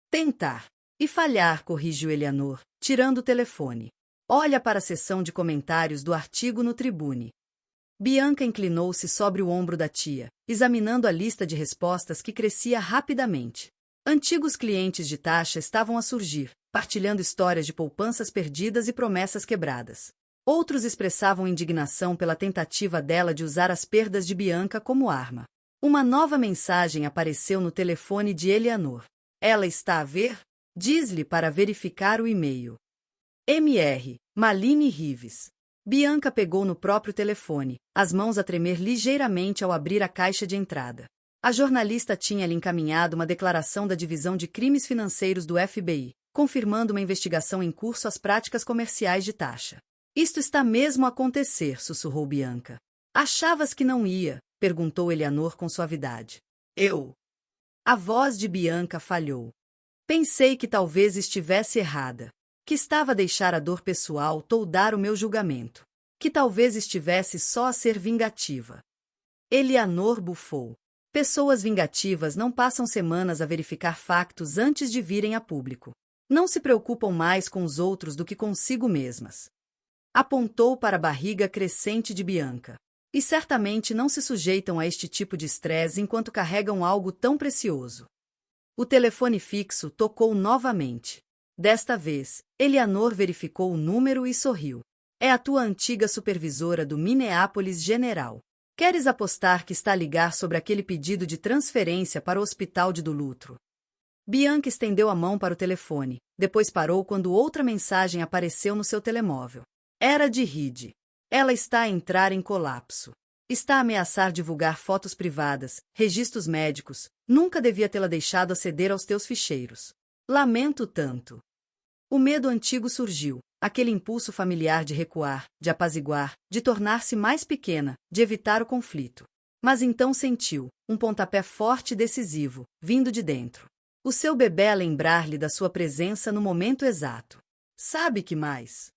Tentar. E falhar, corrigiu Eleanor, tirando o telefone. Olha para a seção de comentários do artigo no Tribune. Bianca inclinou-se sobre o ombro da tia, examinando a lista de respostas que crescia rapidamente. Antigos clientes de Tasha estavam a surgir, partilhando histórias de poupanças perdidas e promessas quebradas. Outros expressavam indignação pela tentativa dela de usar as perdas de Bianca como arma. Uma nova mensagem apareceu no telefone de Eleanor. Ela está a ver? Diz-lhe para verificar o e-mail. Mr. Malini Rives. Bianca pegou no próprio telefone, as mãos a tremer ligeiramente ao abrir a caixa de entrada. A jornalista tinha-lhe encaminhado uma declaração da Divisão de Crimes Financeiros do FBI, confirmando uma investigação em curso às práticas comerciais de Tasha. Isto está mesmo a acontecer, sussurrou Bianca. Achavas que não ia? Perguntou Eleanor com suavidade. Eu. A voz de Bianca falhou. Pensei que talvez estivesse errada. Que estava a deixar a dor pessoal toldar o meu julgamento. Que talvez estivesse só a ser vingativa. Eleanor bufou. Pessoas vingativas não passam semanas a verificar factos antes de virem a público. Não se preocupam mais com os outros do que consigo mesmas. Apontou para a barriga crescente de Bianca. E certamente não se sujeitam a este tipo de estresse enquanto carregam algo tão precioso. O telefone fixo tocou novamente. Desta vez, Eleanor verificou o número e sorriu. É a tua antiga supervisora do Minneapolis General. Queres apostar que está a ligar sobre aquele pedido de transferência para o hospital de Duluth? Bianca estendeu a mão para o telefone, depois parou quando outra mensagem apareceu no seu telemóvel. Era de Reed. Ela está a entrar em colapso. Está a ameaçar divulgar fotos privadas, registros médicos. Nunca devia tê-la deixado aceder aos teus ficheiros. Lamento tanto. O medo antigo surgiu, aquele impulso familiar de recuar, de apaziguar, de tornar-se mais pequena, de evitar o conflito. Mas então sentiu um pontapé forte e decisivo, vindo de dentro. O seu bebê a lembrar-lhe da sua presença no momento exato. Sabe que mais?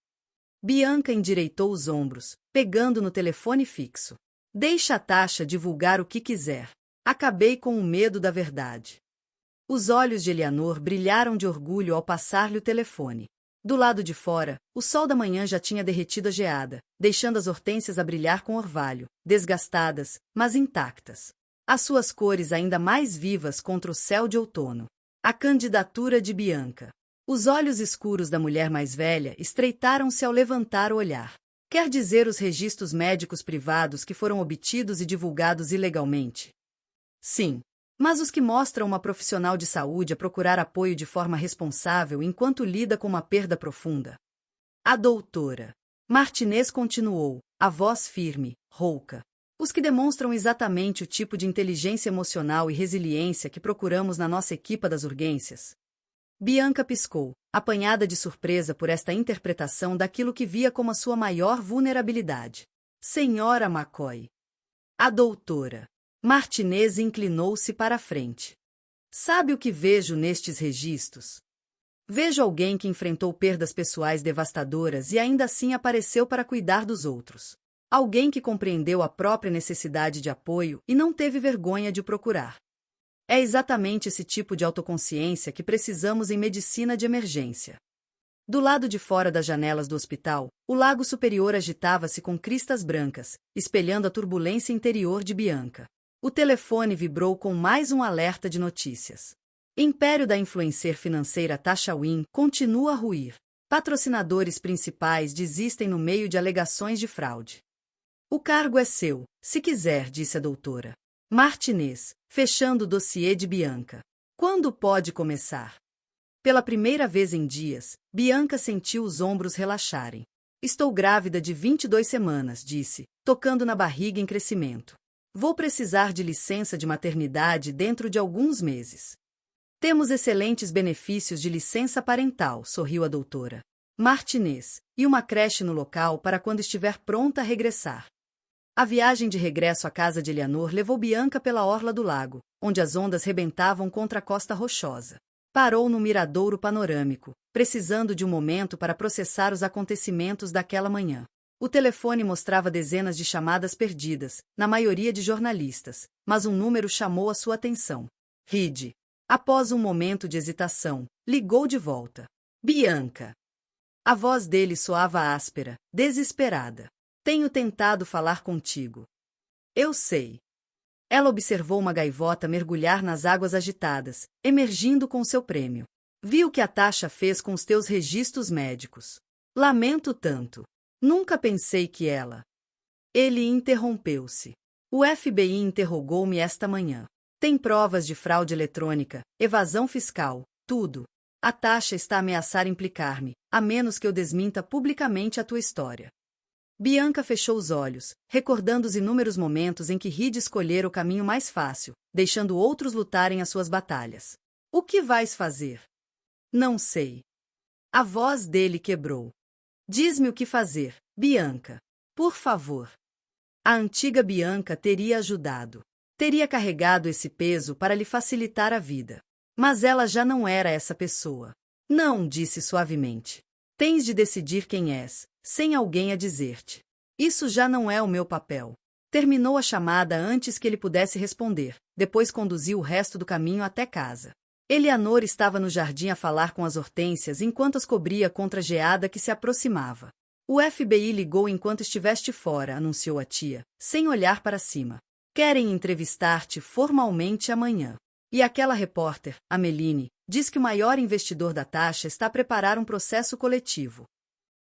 Bianca endireitou os ombros, pegando no telefone fixo. Deixa a Tasha divulgar o que quiser. Acabei com o medo da verdade. Os olhos de Eleanor brilharam de orgulho ao passar-lhe o telefone. Do lado de fora, o sol da manhã já tinha derretido a geada, deixando as hortênsias a brilhar com orvalho, desgastadas, mas intactas. As suas cores ainda mais vivas contra o céu de outono. A candidatura de Bianca. Os olhos escuros da mulher mais velha estreitaram-se ao levantar o olhar. Quer dizer os registros médicos privados que foram obtidos e divulgados ilegalmente? Sim. Mas os que mostram uma profissional de saúde a procurar apoio de forma responsável enquanto lida com uma perda profunda. A doutora Martinez continuou, a voz firme, rouca. Os que demonstram exatamente o tipo de inteligência emocional e resiliência que procuramos na nossa equipa das urgências. Bianca piscou, apanhada de surpresa por esta interpretação daquilo que via como a sua maior vulnerabilidade. Senhora McCoy. A doutora Martinez inclinou-se para a frente. Sabe o que vejo nestes registros? Vejo alguém que enfrentou perdas pessoais devastadoras e ainda assim apareceu para cuidar dos outros. Alguém que compreendeu a própria necessidade de apoio e não teve vergonha de procurar. É exatamente esse tipo de autoconsciência que precisamos em medicina de emergência. Do lado de fora das janelas do hospital, o lago superior agitava-se com cristas brancas, espelhando a turbulência interior de Bianca. O telefone vibrou com mais um alerta de notícias. Império da influencer financeira Tasha Win continua a ruir. Patrocinadores principais desistem no meio de alegações de fraude. O cargo é seu, se quiser, disse a doutora Martinez, fechando o dossiê de Bianca. Quando pode começar? Pela primeira vez em dias, Bianca sentiu os ombros relaxarem. Estou grávida de 22 semanas, disse, tocando na barriga em crescimento. Vou precisar de licença de maternidade dentro de alguns meses. Temos excelentes benefícios de licença parental, sorriu a doutora Martinez, e uma creche no local para quando estiver pronta a regressar. A viagem de regresso à casa de Eleanor levou Bianca pela orla do lago, onde as ondas rebentavam contra a costa rochosa. Parou no miradouro panorâmico, precisando de um momento para processar os acontecimentos daquela manhã. O telefone mostrava dezenas de chamadas perdidas, na maioria de jornalistas, mas um número chamou a sua atenção. Reed. Após um momento de hesitação, ligou de volta. Bianca. A voz dele soava áspera, desesperada. Tenho tentado falar contigo. Eu sei. Ela observou uma gaivota mergulhar nas águas agitadas, emergindo com seu prêmio. Vi o que a Tasha fez com os teus registros médicos. Lamento tanto. Nunca pensei que ela... Ele interrompeu-se. O FBI interrogou-me esta manhã. Tem provas de fraude eletrônica, evasão fiscal, tudo. A Tasha está a ameaçar implicar-me, a menos que eu desminta publicamente a tua história. Bianca fechou os olhos, recordando os inúmeros momentos em que Reed escolhera o caminho mais fácil, deixando outros lutarem as suas batalhas. O que vais fazer? Não sei. A voz dele quebrou. Diz-me o que fazer, Bianca. Por favor. A antiga Bianca teria ajudado. Teria carregado esse peso para lhe facilitar a vida. Mas ela já não era essa pessoa. Não, disse suavemente. Tens de decidir quem és, sem alguém a dizer-te. Isso já não é o meu papel. Terminou a chamada antes que ele pudesse responder, depois conduziu o resto do caminho até casa. Eleanor estava no jardim a falar com as hortênsias enquanto as cobria contra a geada que se aproximava. O FBI ligou enquanto estiveste fora, anunciou a tia, sem olhar para cima. Querem entrevistar-te formalmente amanhã. E aquela repórter, a Meline, diz que o maior investidor da Tasha está a preparar um processo coletivo.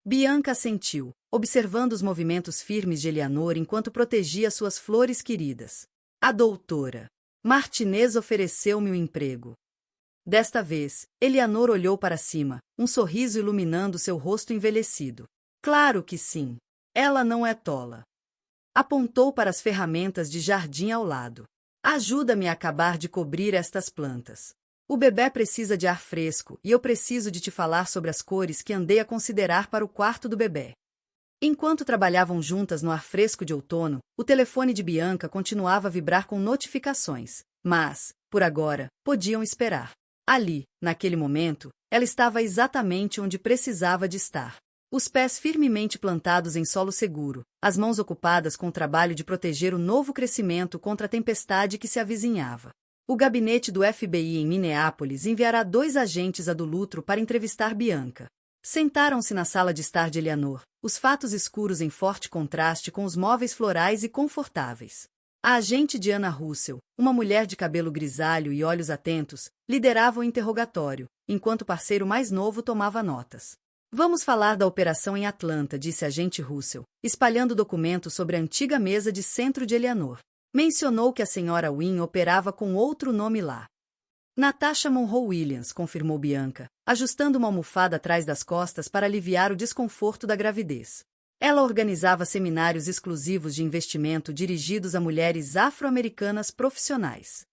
Bianca assentiu, observando os movimentos firmes de Eleanor enquanto protegia suas flores queridas. A doutora Martinez ofereceu-me o emprego. Desta vez, Eleanor olhou para cima, um sorriso iluminando seu rosto envelhecido. Claro que sim. Ela não é tola. Apontou para as ferramentas de jardim ao lado. Ajuda-me a acabar de cobrir estas plantas. O bebê precisa de ar fresco e eu preciso de te falar sobre as cores que andei a considerar para o quarto do bebê. Enquanto trabalhavam juntas no ar fresco de outono, o telefone de Bianca continuava a vibrar com notificações, mas, por agora, podiam esperar. Ali, naquele momento, ela estava exatamente onde precisava de estar. Os pés firmemente plantados em solo seguro, as mãos ocupadas com o trabalho de proteger o novo crescimento contra a tempestade que se avizinhava. O gabinete do FBI em Minneapolis enviará 2 agentes a Dulutro para entrevistar Bianca. Sentaram-se na sala de estar de Eleanor, os fatos escuros em forte contraste com os móveis florais e confortáveis. A agente Diana Russell, uma mulher de cabelo grisalho e olhos atentos, liderava o interrogatório, enquanto o parceiro mais novo tomava notas. Vamos falar da operação em Atlanta, disse a agente Russell, espalhando documentos sobre a antiga mesa de centro de Eleanor. Mencionou que a senhora Wynne operava com outro nome lá. Natasha Monroe Williams, confirmou Bianca, ajustando uma almofada atrás das costas para aliviar o desconforto da gravidez. Ela organizava seminários exclusivos de investimento dirigidos a mulheres afro-americanas profissionais.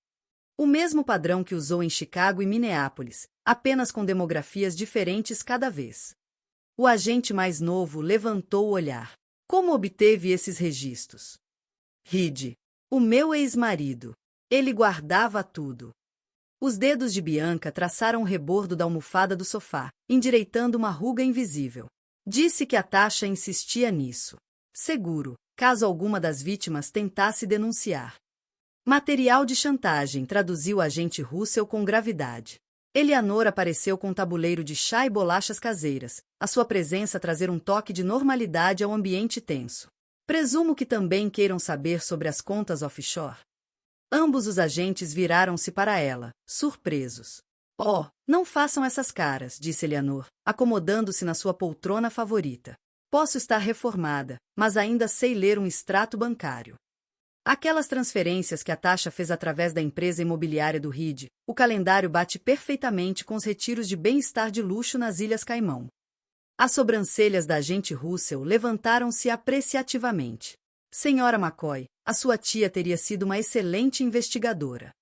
O mesmo padrão que usou em Chicago e Minneapolis, apenas com demografias diferentes cada vez. O agente mais novo levantou o olhar. Como obteve esses registros? Reed. O meu ex-marido. Ele guardava tudo. Os dedos de Bianca traçaram o rebordo da almofada do sofá, endireitando uma ruga invisível. Disse que a Tasha insistia nisso. Seguro, caso alguma das vítimas tentasse denunciar. Material de chantagem, traduziu o agente Russell com gravidade. Eleanor apareceu com um tabuleiro de chá e bolachas caseiras, a sua presença trazer um toque de normalidade ao ambiente tenso. Presumo que também queiram saber sobre as contas offshore. Ambos os agentes viraram-se para ela, surpresos. Oh, não façam essas caras, disse Eleanor, acomodando-se na sua poltrona favorita. Posso estar reformada, mas ainda sei ler um extrato bancário. Aquelas transferências que a Tasha fez através da empresa imobiliária do Reed, o calendário bate perfeitamente com os retiros de bem-estar de luxo nas Ilhas Caimão. As sobrancelhas da agente Russell levantaram-se apreciativamente. Senhora McCoy, a sua tia teria sido uma excelente investigadora.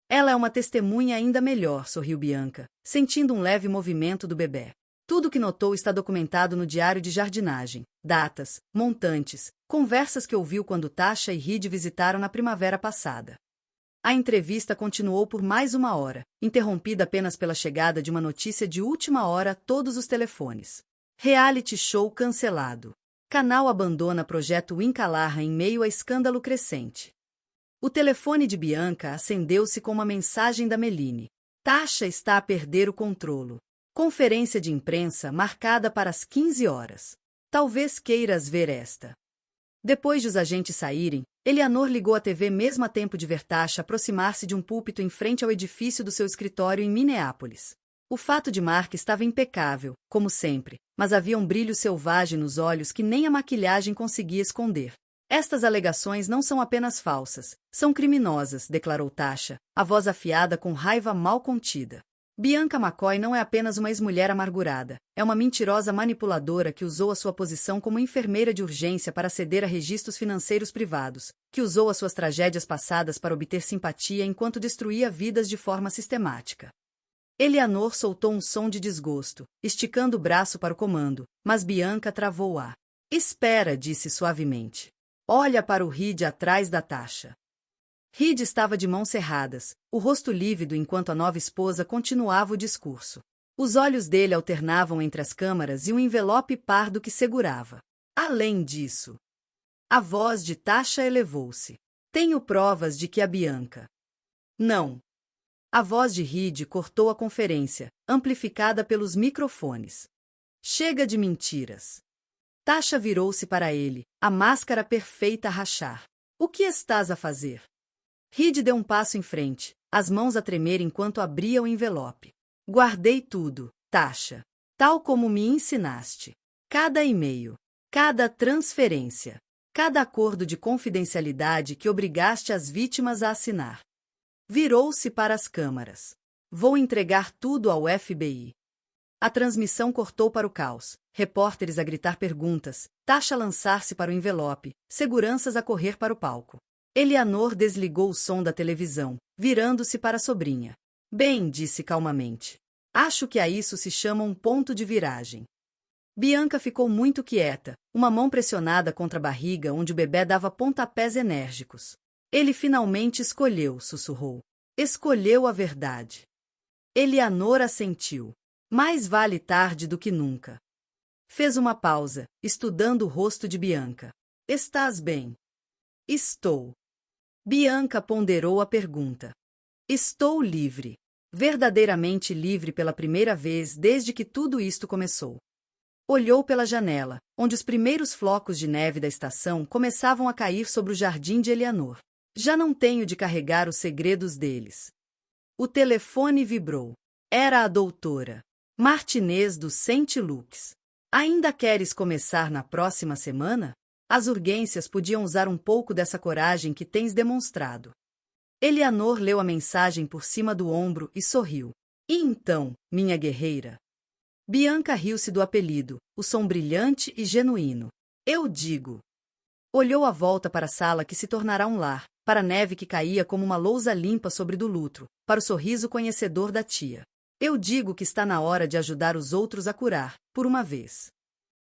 Ela é uma testemunha ainda melhor, sorriu Bianca, sentindo um leve movimento do bebê. Tudo o que notou está documentado no diário de jardinagem, datas, montantes, conversas que ouviu quando Tasha e Reed visitaram na primavera passada. A entrevista continuou por mais 1 hora, interrompida apenas pela chegada de uma notícia de última hora a todos os telefones. Reality show cancelado. Canal abandona projeto Winkalaha em meio a escândalo crescente. O telefone de Bianca acendeu-se com uma mensagem da Meline. Tasha está a perder o controlo. Conferência de imprensa marcada para as 15 horas. Talvez queiras ver esta. Depois de os agentes saírem, Eleanor ligou a TV mesmo a tempo de ver Tasha aproximar-se de um púlpito em frente ao edifício do seu escritório em Minneapolis. O fato de marca estava impecável, como sempre, mas havia um brilho selvagem nos olhos que nem a maquilhagem conseguia esconder. Estas alegações não são apenas falsas, são criminosas, declarou Tasha, a voz afiada com raiva mal contida. Bianca McCoy não é apenas uma ex-mulher amargurada, é uma mentirosa manipuladora que usou a sua posição como enfermeira de urgência para aceder a registros financeiros privados, que usou as suas tragédias passadas para obter simpatia enquanto destruía vidas de forma sistemática. Eleanor soltou um som de desgosto, esticando o braço para o comando, mas Bianca travou-a. Espera, disse suavemente. Olha para o Reed atrás da Tasha. Reed estava de mãos cerradas, o rosto lívido enquanto a nova esposa continuava o discurso. Os olhos dele alternavam entre as câmaras e um envelope pardo que segurava. Além disso, a voz de Tasha elevou-se. Tenho provas de que a Bianca... Não. A voz de Reed cortou a conferência, amplificada pelos microfones. Chega de mentiras. Tasha virou-se para ele, a máscara perfeita a rachar. O que estás a fazer? Reed deu um passo em frente, as mãos a tremer enquanto abria o envelope. Guardei tudo, Tasha. Tal como me ensinaste. Cada e-mail, cada transferência, cada acordo de confidencialidade que obrigaste as vítimas a assinar. Virou-se para as câmaras. Vou entregar tudo ao FBI. A transmissão cortou para o caos, repórteres a gritar perguntas, Tasha a lançar-se para o envelope, seguranças a correr para o palco. Eleanor desligou o som da televisão, virando-se para a sobrinha. Bem, disse calmamente. Acho que a isso se chama um ponto de viragem. Bianca ficou muito quieta, uma mão pressionada contra a barriga onde o bebê dava pontapés enérgicos. Ele finalmente escolheu, sussurrou. Escolheu a verdade. Eleanor assentiu. Mais vale tarde do que nunca. Fez uma pausa, estudando o rosto de Bianca. Estás bem? Estou. Bianca ponderou a pergunta. Estou livre. Verdadeiramente livre pela primeira vez desde que tudo isto começou. Olhou pela janela, onde os primeiros flocos de neve da estação começavam a cair sobre o jardim de Eleanor. Já não tenho de carregar os segredos deles. O telefone vibrou. Era a doutora Martinez do St. Luke's. Ainda queres começar na próxima semana? As urgências podiam usar um pouco dessa coragem que tens demonstrado. Eleanor leu a mensagem por cima do ombro e sorriu. E então, minha guerreira? Bianca riu-se do apelido, o som brilhante e genuíno. Eu digo. Olhou à volta para a sala que se tornará um lar, para a neve que caía como uma lousa limpa sobre do lutro, para o sorriso conhecedor da tia. Eu digo que está na hora de ajudar os outros a curar, por uma vez.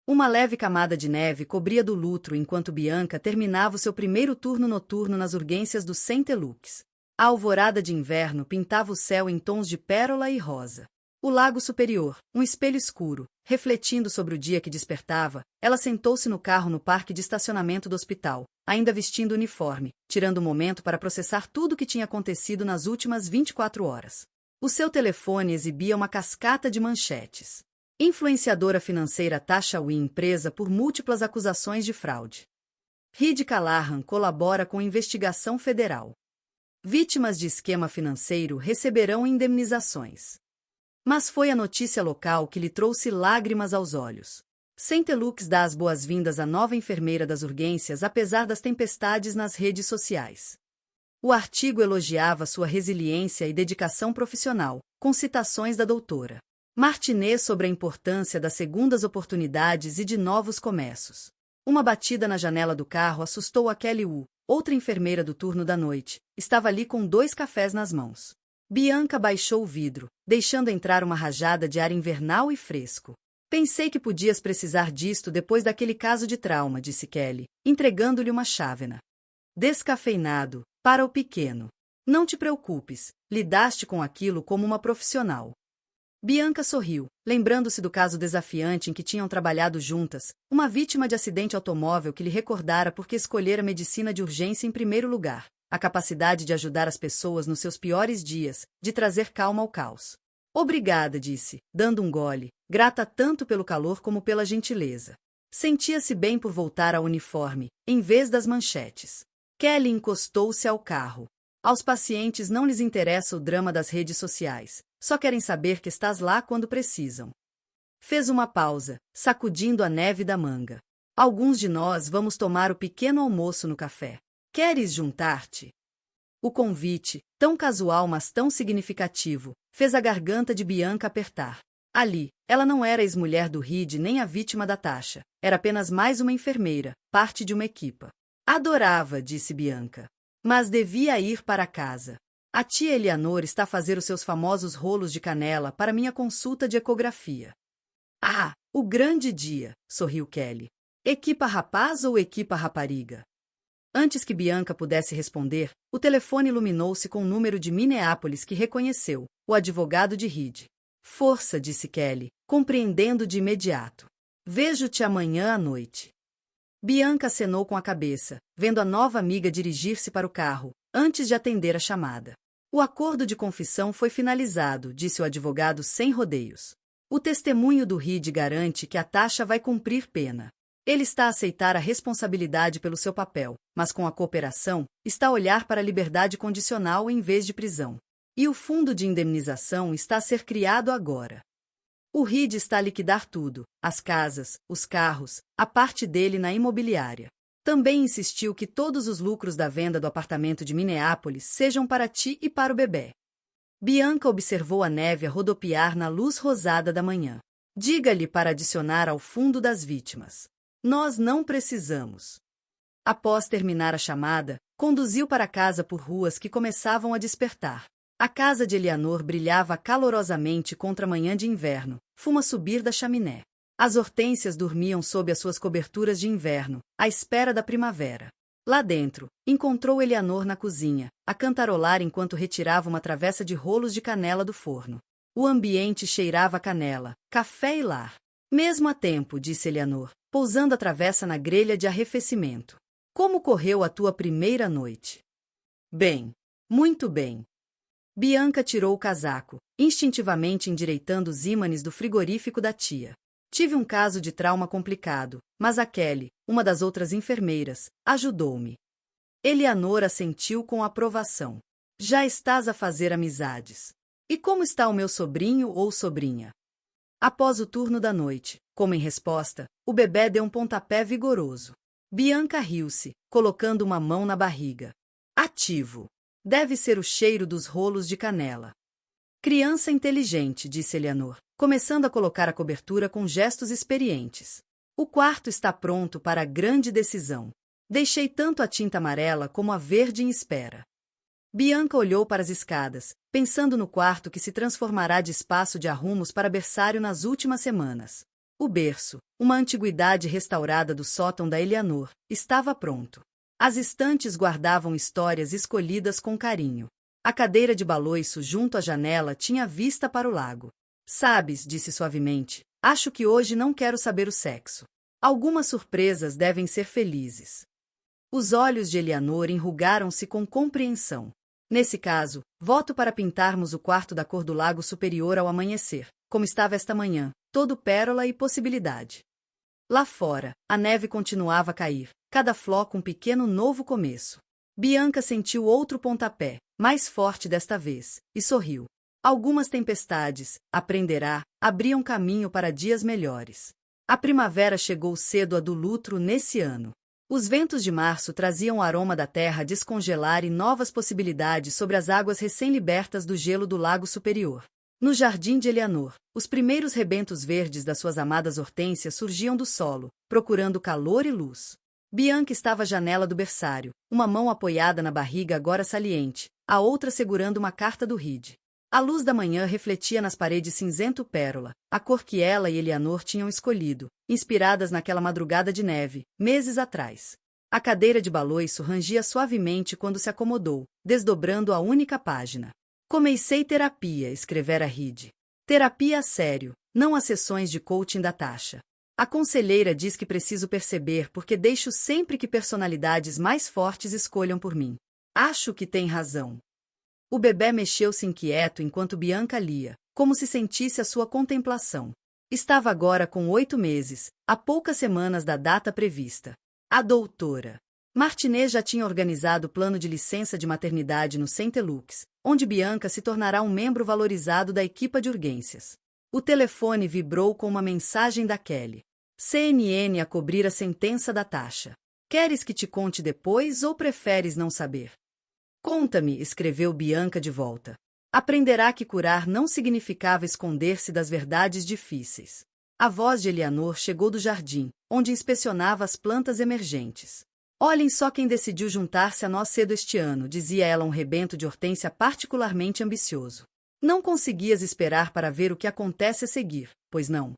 Uma leve camada de neve cobria do lutro enquanto Bianca terminava o seu primeiro turno noturno nas urgências do St. Luke's. A alvorada de inverno pintava o céu em tons de pérola e rosa. O lago superior, um espelho escuro, refletindo sobre o dia que despertava, ela sentou-se no carro no parque de estacionamento do hospital, ainda vestindo o uniforme, tirando um momento para processar tudo o que tinha acontecido nas últimas 24 horas. O seu telefone exibia uma cascata de manchetes. Influenciadora financeira Tasha Wynn presa por múltiplas acusações de fraude. Reed Callahan colabora com investigação federal. Vítimas de esquema financeiro receberão indemnizações. Mas foi a notícia local que lhe trouxe lágrimas aos olhos. St. Luke's dá as boas-vindas à nova enfermeira das urgências apesar das tempestades nas redes sociais. O artigo elogiava sua resiliência e dedicação profissional, com citações da doutora Martinez sobre a importância das segundas oportunidades e de novos começos. Uma batida na janela do carro assustou a Kelly Wu, outra enfermeira do turno da noite. Estava ali com 2 cafés nas mãos. Bianca baixou o vidro, deixando entrar uma rajada de ar invernal e fresco. Pensei que podias precisar disto depois daquele caso de trauma, disse Kelly, entregando-lhe uma chávena. Descafeinado, para o pequeno. Não te preocupes, lidaste com aquilo como uma profissional. Bianca sorriu, lembrando-se do caso desafiante em que tinham trabalhado juntas, uma vítima de acidente automóvel que lhe recordara por que escolhera medicina de urgência em primeiro lugar, a capacidade de ajudar as pessoas nos seus piores dias, de trazer calma ao caos. Obrigada, disse, dando um gole, grata tanto pelo calor como pela gentileza. Sentia-se bem por voltar ao uniforme, em vez das manchetes. Kelly encostou-se ao carro. Aos pacientes não lhes interessa o drama das redes sociais. Só querem saber que estás lá quando precisam. Fez uma pausa, sacudindo a neve da manga. Alguns de nós vamos tomar o pequeno almoço no café. Queres juntar-te? O convite, tão casual mas tão significativo, fez a garganta de Bianca apertar. Ali, ela não era a ex-mulher do Reed nem a vítima da Tasha. Era apenas mais uma enfermeira, parte de uma equipa. Adorava, disse Bianca. Mas devia ir para casa. A tia Eleanor está a fazer os seus famosos rolos de canela para minha consulta de ecografia. Ah, o grande dia, sorriu Kelly. Equipa rapaz ou equipa rapariga? Antes que Bianca pudesse responder, o telefone iluminou-se com o número de Minneapolis que reconheceu, o advogado de Reed. Força, disse Kelly, compreendendo de imediato. Vejo-te amanhã à noite. Bianca acenou com a cabeça, vendo a nova amiga dirigir-se para o carro, antes de atender a chamada. O acordo de confissão foi finalizado, disse o advogado sem rodeios. O testemunho do Reed garante que a Tasha vai cumprir pena. Ele está a aceitar a responsabilidade pelo seu papel, mas com a cooperação, está a olhar para a liberdade condicional em vez de prisão. E o fundo de indemnização está a ser criado agora. O Reed está a liquidar tudo, as casas, os carros, a parte dele na imobiliária. Também insistiu que todos os lucros da venda do apartamento de Minneapolis sejam para ti e para o bebê. Bianca observou a neve a rodopiar na luz rosada da manhã. Diga-lhe para adicionar ao fundo das vítimas. Nós não precisamos. Após terminar a chamada, conduziu para casa por ruas que começavam a despertar. A casa de Eleanor brilhava calorosamente contra a manhã de inverno, fumo a subir da chaminé. As hortênsias dormiam sob as suas coberturas de inverno, à espera da primavera. Lá dentro, encontrou Eleanor na cozinha, a cantarolar enquanto retirava uma travessa de rolos de canela do forno. O ambiente cheirava a canela, café e lar. Mesmo a tempo, disse Eleanor, pousando a travessa na grelha de arrefecimento. Como correu a tua primeira noite? Bem. Muito bem. Bianca tirou o casaco, instintivamente endireitando os ímãs do frigorífico da tia. Tive um caso de trauma complicado, mas a Kelly, uma das outras enfermeiras, ajudou-me. Eleanor assentiu com aprovação. Já estás a fazer amizades. E como está o meu sobrinho ou sobrinha? Após o turno da noite, como em resposta, o bebê deu um pontapé vigoroso. Bianca riu-se, colocando uma mão na barriga. Ativo. Deve ser o cheiro dos rolos de canela. Criança inteligente, disse Eleanor, começando a colocar a cobertura com gestos experientes. O quarto está pronto para a grande decisão. Deixei tanto a tinta amarela como a verde em espera. Bianca olhou para as escadas, pensando no quarto que se transformará de espaço de arrumos para berçário nas últimas semanas. O berço, uma antiguidade restaurada do sótão da Eleanor, estava pronto. As estantes guardavam histórias escolhidas com carinho. A cadeira de baloiço junto à janela tinha vista para o lago. Sabes, disse suavemente, acho que hoje não quero saber o sexo. Algumas surpresas devem ser felizes. Os olhos de Eleanor enrugaram-se com compreensão. Nesse caso, voto para pintarmos o quarto da cor do lago superior ao amanhecer, como estava esta manhã, todo pérola e possibilidade. Lá fora, a neve continuava a cair, cada floco um pequeno novo começo. Bianca sentiu outro pontapé, mais forte desta vez, e sorriu. Algumas tempestades, aprenderá, abriam caminho para dias melhores. A primavera chegou cedo a do lutro nesse ano. Os ventos de março traziam o aroma da terra a descongelar e novas possibilidades sobre as águas recém-libertas do gelo do lago superior. No jardim de Eleanor, os primeiros rebentos verdes das suas amadas hortênsias surgiam do solo, procurando calor e luz. Bianca estava à janela do berçário, uma mão apoiada na barriga agora saliente, a outra segurando uma carta do Reed. A luz da manhã refletia nas paredes cinzento pérola, a cor que ela e Eleanor tinham escolhido, inspiradas naquela madrugada de neve, meses atrás. A cadeira de baloiço rangia suavemente quando se acomodou, desdobrando a única página. Comecei terapia, escrevera Reed. Terapia a sério, não as sessões de coaching da Tasha. A conselheira diz que preciso perceber porque deixo sempre que personalidades mais fortes escolham por mim. Acho que tem razão. O bebê mexeu-se inquieto enquanto Bianca lia, como se sentisse a sua contemplação. Estava agora com 8 meses, a poucas semanas da data prevista. A doutora Martinez já tinha organizado o plano de licença de maternidade no St. Luke's, onde Bianca se tornará um membro valorizado da equipa de urgências. O telefone vibrou com uma mensagem da Kelly. CNN a cobrir a sentença da Tasha. Queres que te conte depois ou preferes não saber? Conta-me, escreveu Bianca de volta. Aprenderá que curar não significava esconder-se das verdades difíceis. A voz de Eleanor chegou do jardim, onde inspecionava as plantas emergentes. Olhem só quem decidiu juntar-se a nós cedo este ano, dizia ela a um rebento de hortênsia particularmente ambicioso. Não conseguias esperar para ver o que acontece a seguir, pois não?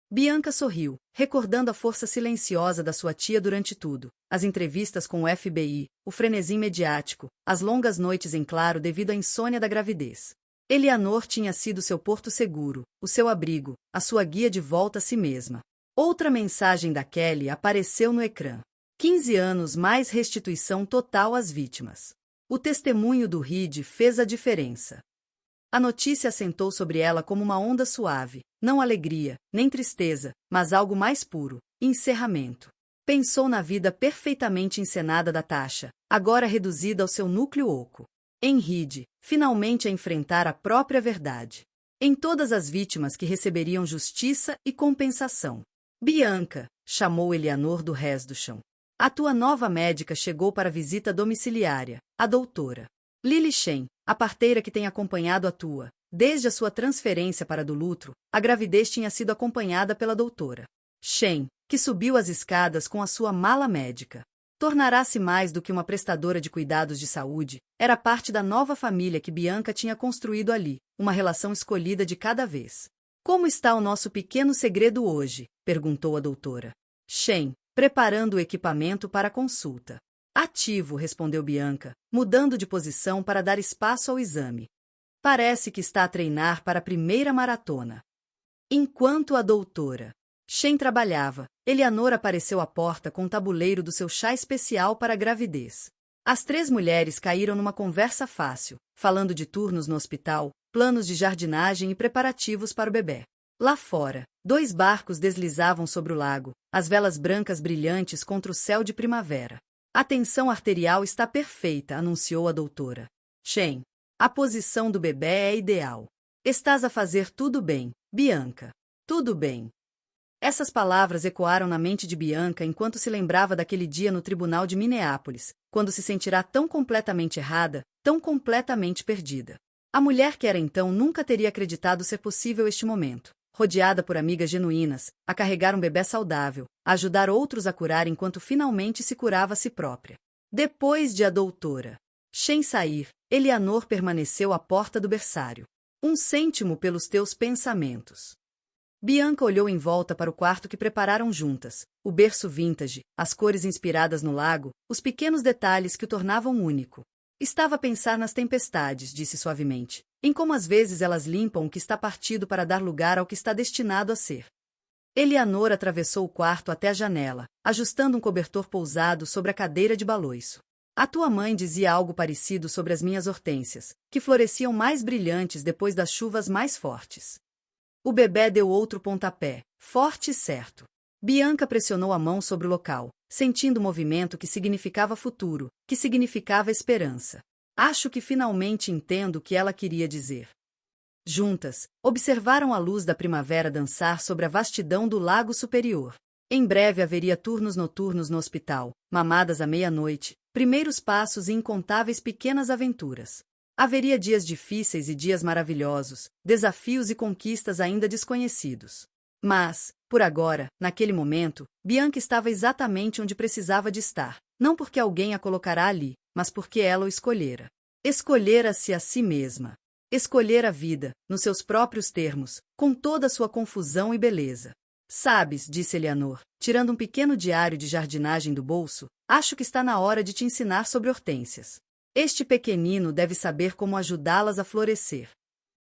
Bianca sorriu, recordando a força silenciosa da sua tia durante tudo, as entrevistas com o FBI, o frenesi mediático, as longas noites em claro devido à insônia da gravidez. Eleanor tinha sido seu porto seguro, o seu abrigo, a sua guia de volta a si mesma. Outra mensagem da Kelly apareceu no ecrã. 15 anos mais restituição total às vítimas. O testemunho do Reed fez a diferença. A notícia assentou sobre ela como uma onda suave, não alegria, nem tristeza, mas algo mais puro, encerramento. Pensou na vida perfeitamente encenada da Tasha, agora reduzida ao seu núcleo oco. Em Reed, finalmente a enfrentar a própria verdade. Em todas as vítimas que receberiam justiça e compensação. Bianca, chamou Eleanor do chão. A tua nova médica chegou para visita domiciliária, a doutora Lily Shen, a parteira que tem acompanhado a tua. Desde a sua transferência para Dulutro, a gravidez tinha sido acompanhada pela doutora Shen, que subiu as escadas com a sua mala médica. Tornará-se mais do que uma prestadora de cuidados de saúde, era parte da nova família que Bianca tinha construído ali, uma relação escolhida de cada vez. Como está o nosso pequeno segredo hoje? Perguntou a doutora Shen, preparando o equipamento para a consulta. Ativo, respondeu Bianca, mudando de posição para dar espaço ao exame. Parece que está a treinar para a primeira maratona. Enquanto a doutora Shen trabalhava, Eleanor apareceu à porta com o tabuleiro do seu chá especial para a gravidez. As 3 mulheres caíram numa conversa fácil, falando de turnos no hospital, planos de jardinagem e preparativos para o bebê. Lá fora, 2 barcos deslizavam sobre o lago, as velas brancas brilhantes contra o céu de primavera. A tensão arterial está perfeita, anunciou a doutora Shen. A posição do bebê é ideal. Estás a fazer tudo bem, Bianca. Tudo bem. Essas palavras ecoaram na mente de Bianca enquanto se lembrava daquele dia no tribunal de Minneapolis, quando se sentirá tão completamente errada, tão completamente perdida. A mulher que era então nunca teria acreditado ser possível este momento, rodeada por amigas genuínas, a carregar um bebê saudável, a ajudar outros a curar enquanto finalmente se curava a si própria. Depois de a doutora Shen sair, Eleanor permaneceu à porta do berçário. 1 cêntimo pelos teus pensamentos. Bianca olhou em volta para o quarto que prepararam juntas, o berço vintage, as cores inspiradas no lago, os pequenos detalhes que o tornavam único. Estava a pensar nas tempestades, disse suavemente, em como às vezes elas limpam o que está partido para dar lugar ao que está destinado a ser. Eleanor atravessou o quarto até a janela, ajustando um cobertor pousado sobre a cadeira de baloiço. A tua mãe dizia algo parecido sobre as minhas hortênsias, que floresciam mais brilhantes depois das chuvas mais fortes. O bebê deu outro pontapé, forte e certo. Bianca pressionou a mão sobre o local, sentindo o movimento que significava futuro, que significava esperança. Acho que finalmente entendo o que ela queria dizer. Juntas, observaram a luz da primavera dançar sobre a vastidão do lago superior. Em breve haveria turnos noturnos no hospital, mamadas à meia-noite, primeiros passos e incontáveis pequenas aventuras. Haveria dias difíceis e dias maravilhosos, desafios e conquistas ainda desconhecidos. Mas, por agora, naquele momento, Bianca estava exatamente onde precisava de estar, não porque alguém a colocará ali, mas porque ela o escolhera. Escolhera-se a si mesma. Escolher a vida, nos seus próprios termos, com toda a sua confusão e beleza. Sabes, disse Eleanor, tirando um pequeno diário de jardinagem do bolso, acho que está na hora de te ensinar sobre hortênsias. Este pequenino deve saber como ajudá-las a florescer.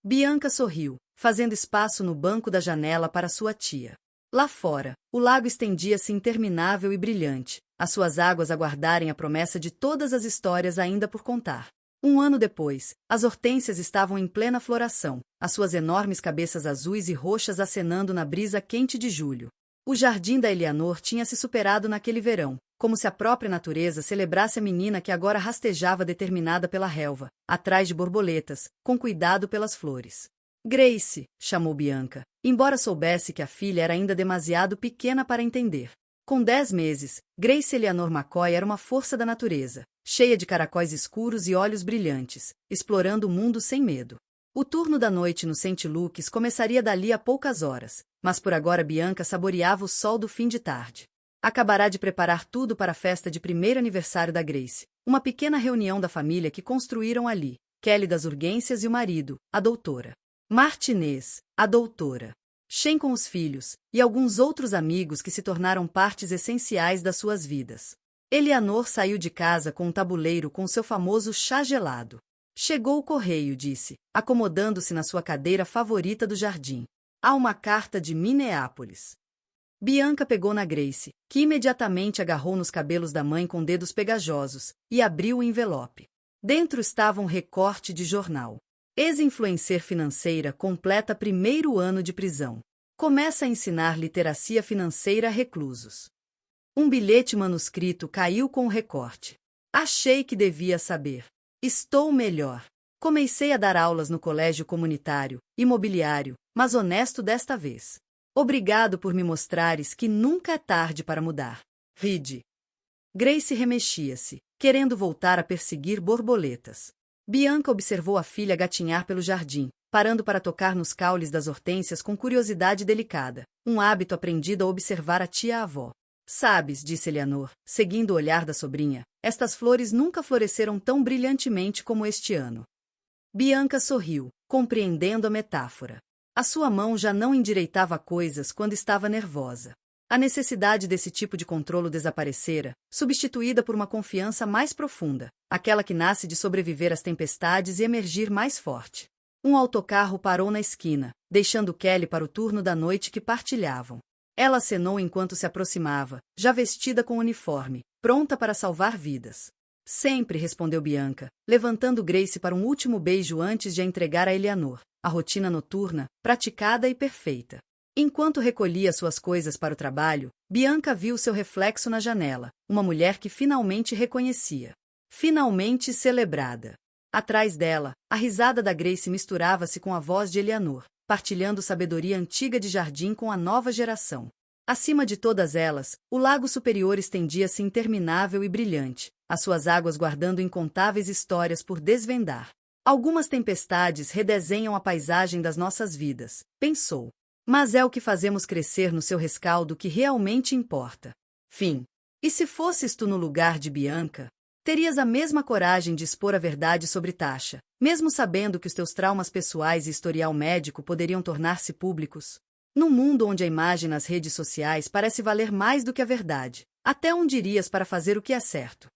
Bianca sorriu, fazendo espaço no banco da janela para sua tia. Lá fora, o lago estendia-se interminável e brilhante, as suas águas a guardarem a promessa de todas as histórias ainda por contar. 1 ano depois, as hortênsias estavam em plena floração, as suas enormes cabeças azuis e roxas acenando na brisa quente de julho. O jardim da Eleanor tinha se superado naquele verão, como se a própria natureza celebrasse a menina que agora rastejava determinada pela relva, atrás de borboletas, com cuidado pelas flores. Grace, chamou Bianca, embora soubesse que a filha era ainda demasiado pequena para entender. Com 10 meses, Grace Eleanor McCoy era uma força da natureza, cheia de caracóis escuros e olhos brilhantes, explorando o mundo sem medo. O turno da noite no St. Luke's começaria dali a poucas horas, mas por agora Bianca saboreava o sol do fim de tarde. Acabará de preparar tudo para a festa de primeiro aniversário da Grace, uma pequena reunião da família que construíram ali, Kelly das Urgências e o marido, a doutora Martinez, a doutora Shen com os filhos, e alguns outros amigos que se tornaram partes essenciais das suas vidas. Eleanor saiu de casa com um tabuleiro com seu famoso chá gelado. Chegou o correio, disse, acomodando-se na sua cadeira favorita do jardim. Há uma carta de Minneapolis. Bianca pegou na Grace, que imediatamente agarrou nos cabelos da mãe com dedos pegajosos, e abriu o envelope. Dentro estava um recorte de jornal. Ex-influencer financeira completa primeiro ano de prisão. Começa a ensinar literacia financeira a reclusos. Um bilhete manuscrito caiu com o recorte. Achei que devia saber. Estou melhor. Comecei a dar aulas no colégio comunitário, imobiliário, mas honesto desta vez. Obrigado por me mostrares que nunca é tarde para mudar. Ride. Grace remexia-se, querendo voltar a perseguir borboletas. Bianca observou a filha gatinhar pelo jardim, parando para tocar nos caules das hortênsias com curiosidade delicada, um hábito aprendido a observar a tia-avó. Sabes, disse Eleanor, seguindo o olhar da sobrinha, estas flores nunca floresceram tão brilhantemente como este ano. Bianca sorriu, compreendendo a metáfora. A sua mão já não endireitava coisas quando estava nervosa. A necessidade desse tipo de controlo desaparecera, substituída por uma confiança mais profunda, aquela que nasce de sobreviver às tempestades e emergir mais forte. Um autocarro parou na esquina, deixando Kelly para o turno da noite que partilhavam. Ela acenou enquanto se aproximava, já vestida com uniforme, pronta para salvar vidas. Sempre, respondeu Bianca, levantando Grace para um último beijo antes de a entregar a Eleanor, a rotina noturna, praticada e perfeita. Enquanto recolhia suas coisas para o trabalho, Bianca viu seu reflexo na janela, uma mulher que finalmente reconhecia. Finalmente celebrada. Atrás dela, a risada da Grace misturava-se com a voz de Eleanor, partilhando sabedoria antiga de jardim com a nova geração. Acima de todas elas, o lago superior estendia-se interminável e brilhante, as suas águas guardando incontáveis histórias por desvendar. Algumas tempestades redesenham a paisagem das nossas vidas, pensou. Mas é o que fazemos crescer no seu rescaldo que realmente importa. Fim. E se fosses tu no lugar de Bianca, terias a mesma coragem de expor a verdade sobre Tasha, mesmo sabendo que os teus traumas pessoais e historial médico poderiam tornar-se públicos? Num mundo onde a imagem nas redes sociais parece valer mais do que a verdade, até onde irias para fazer o que é certo?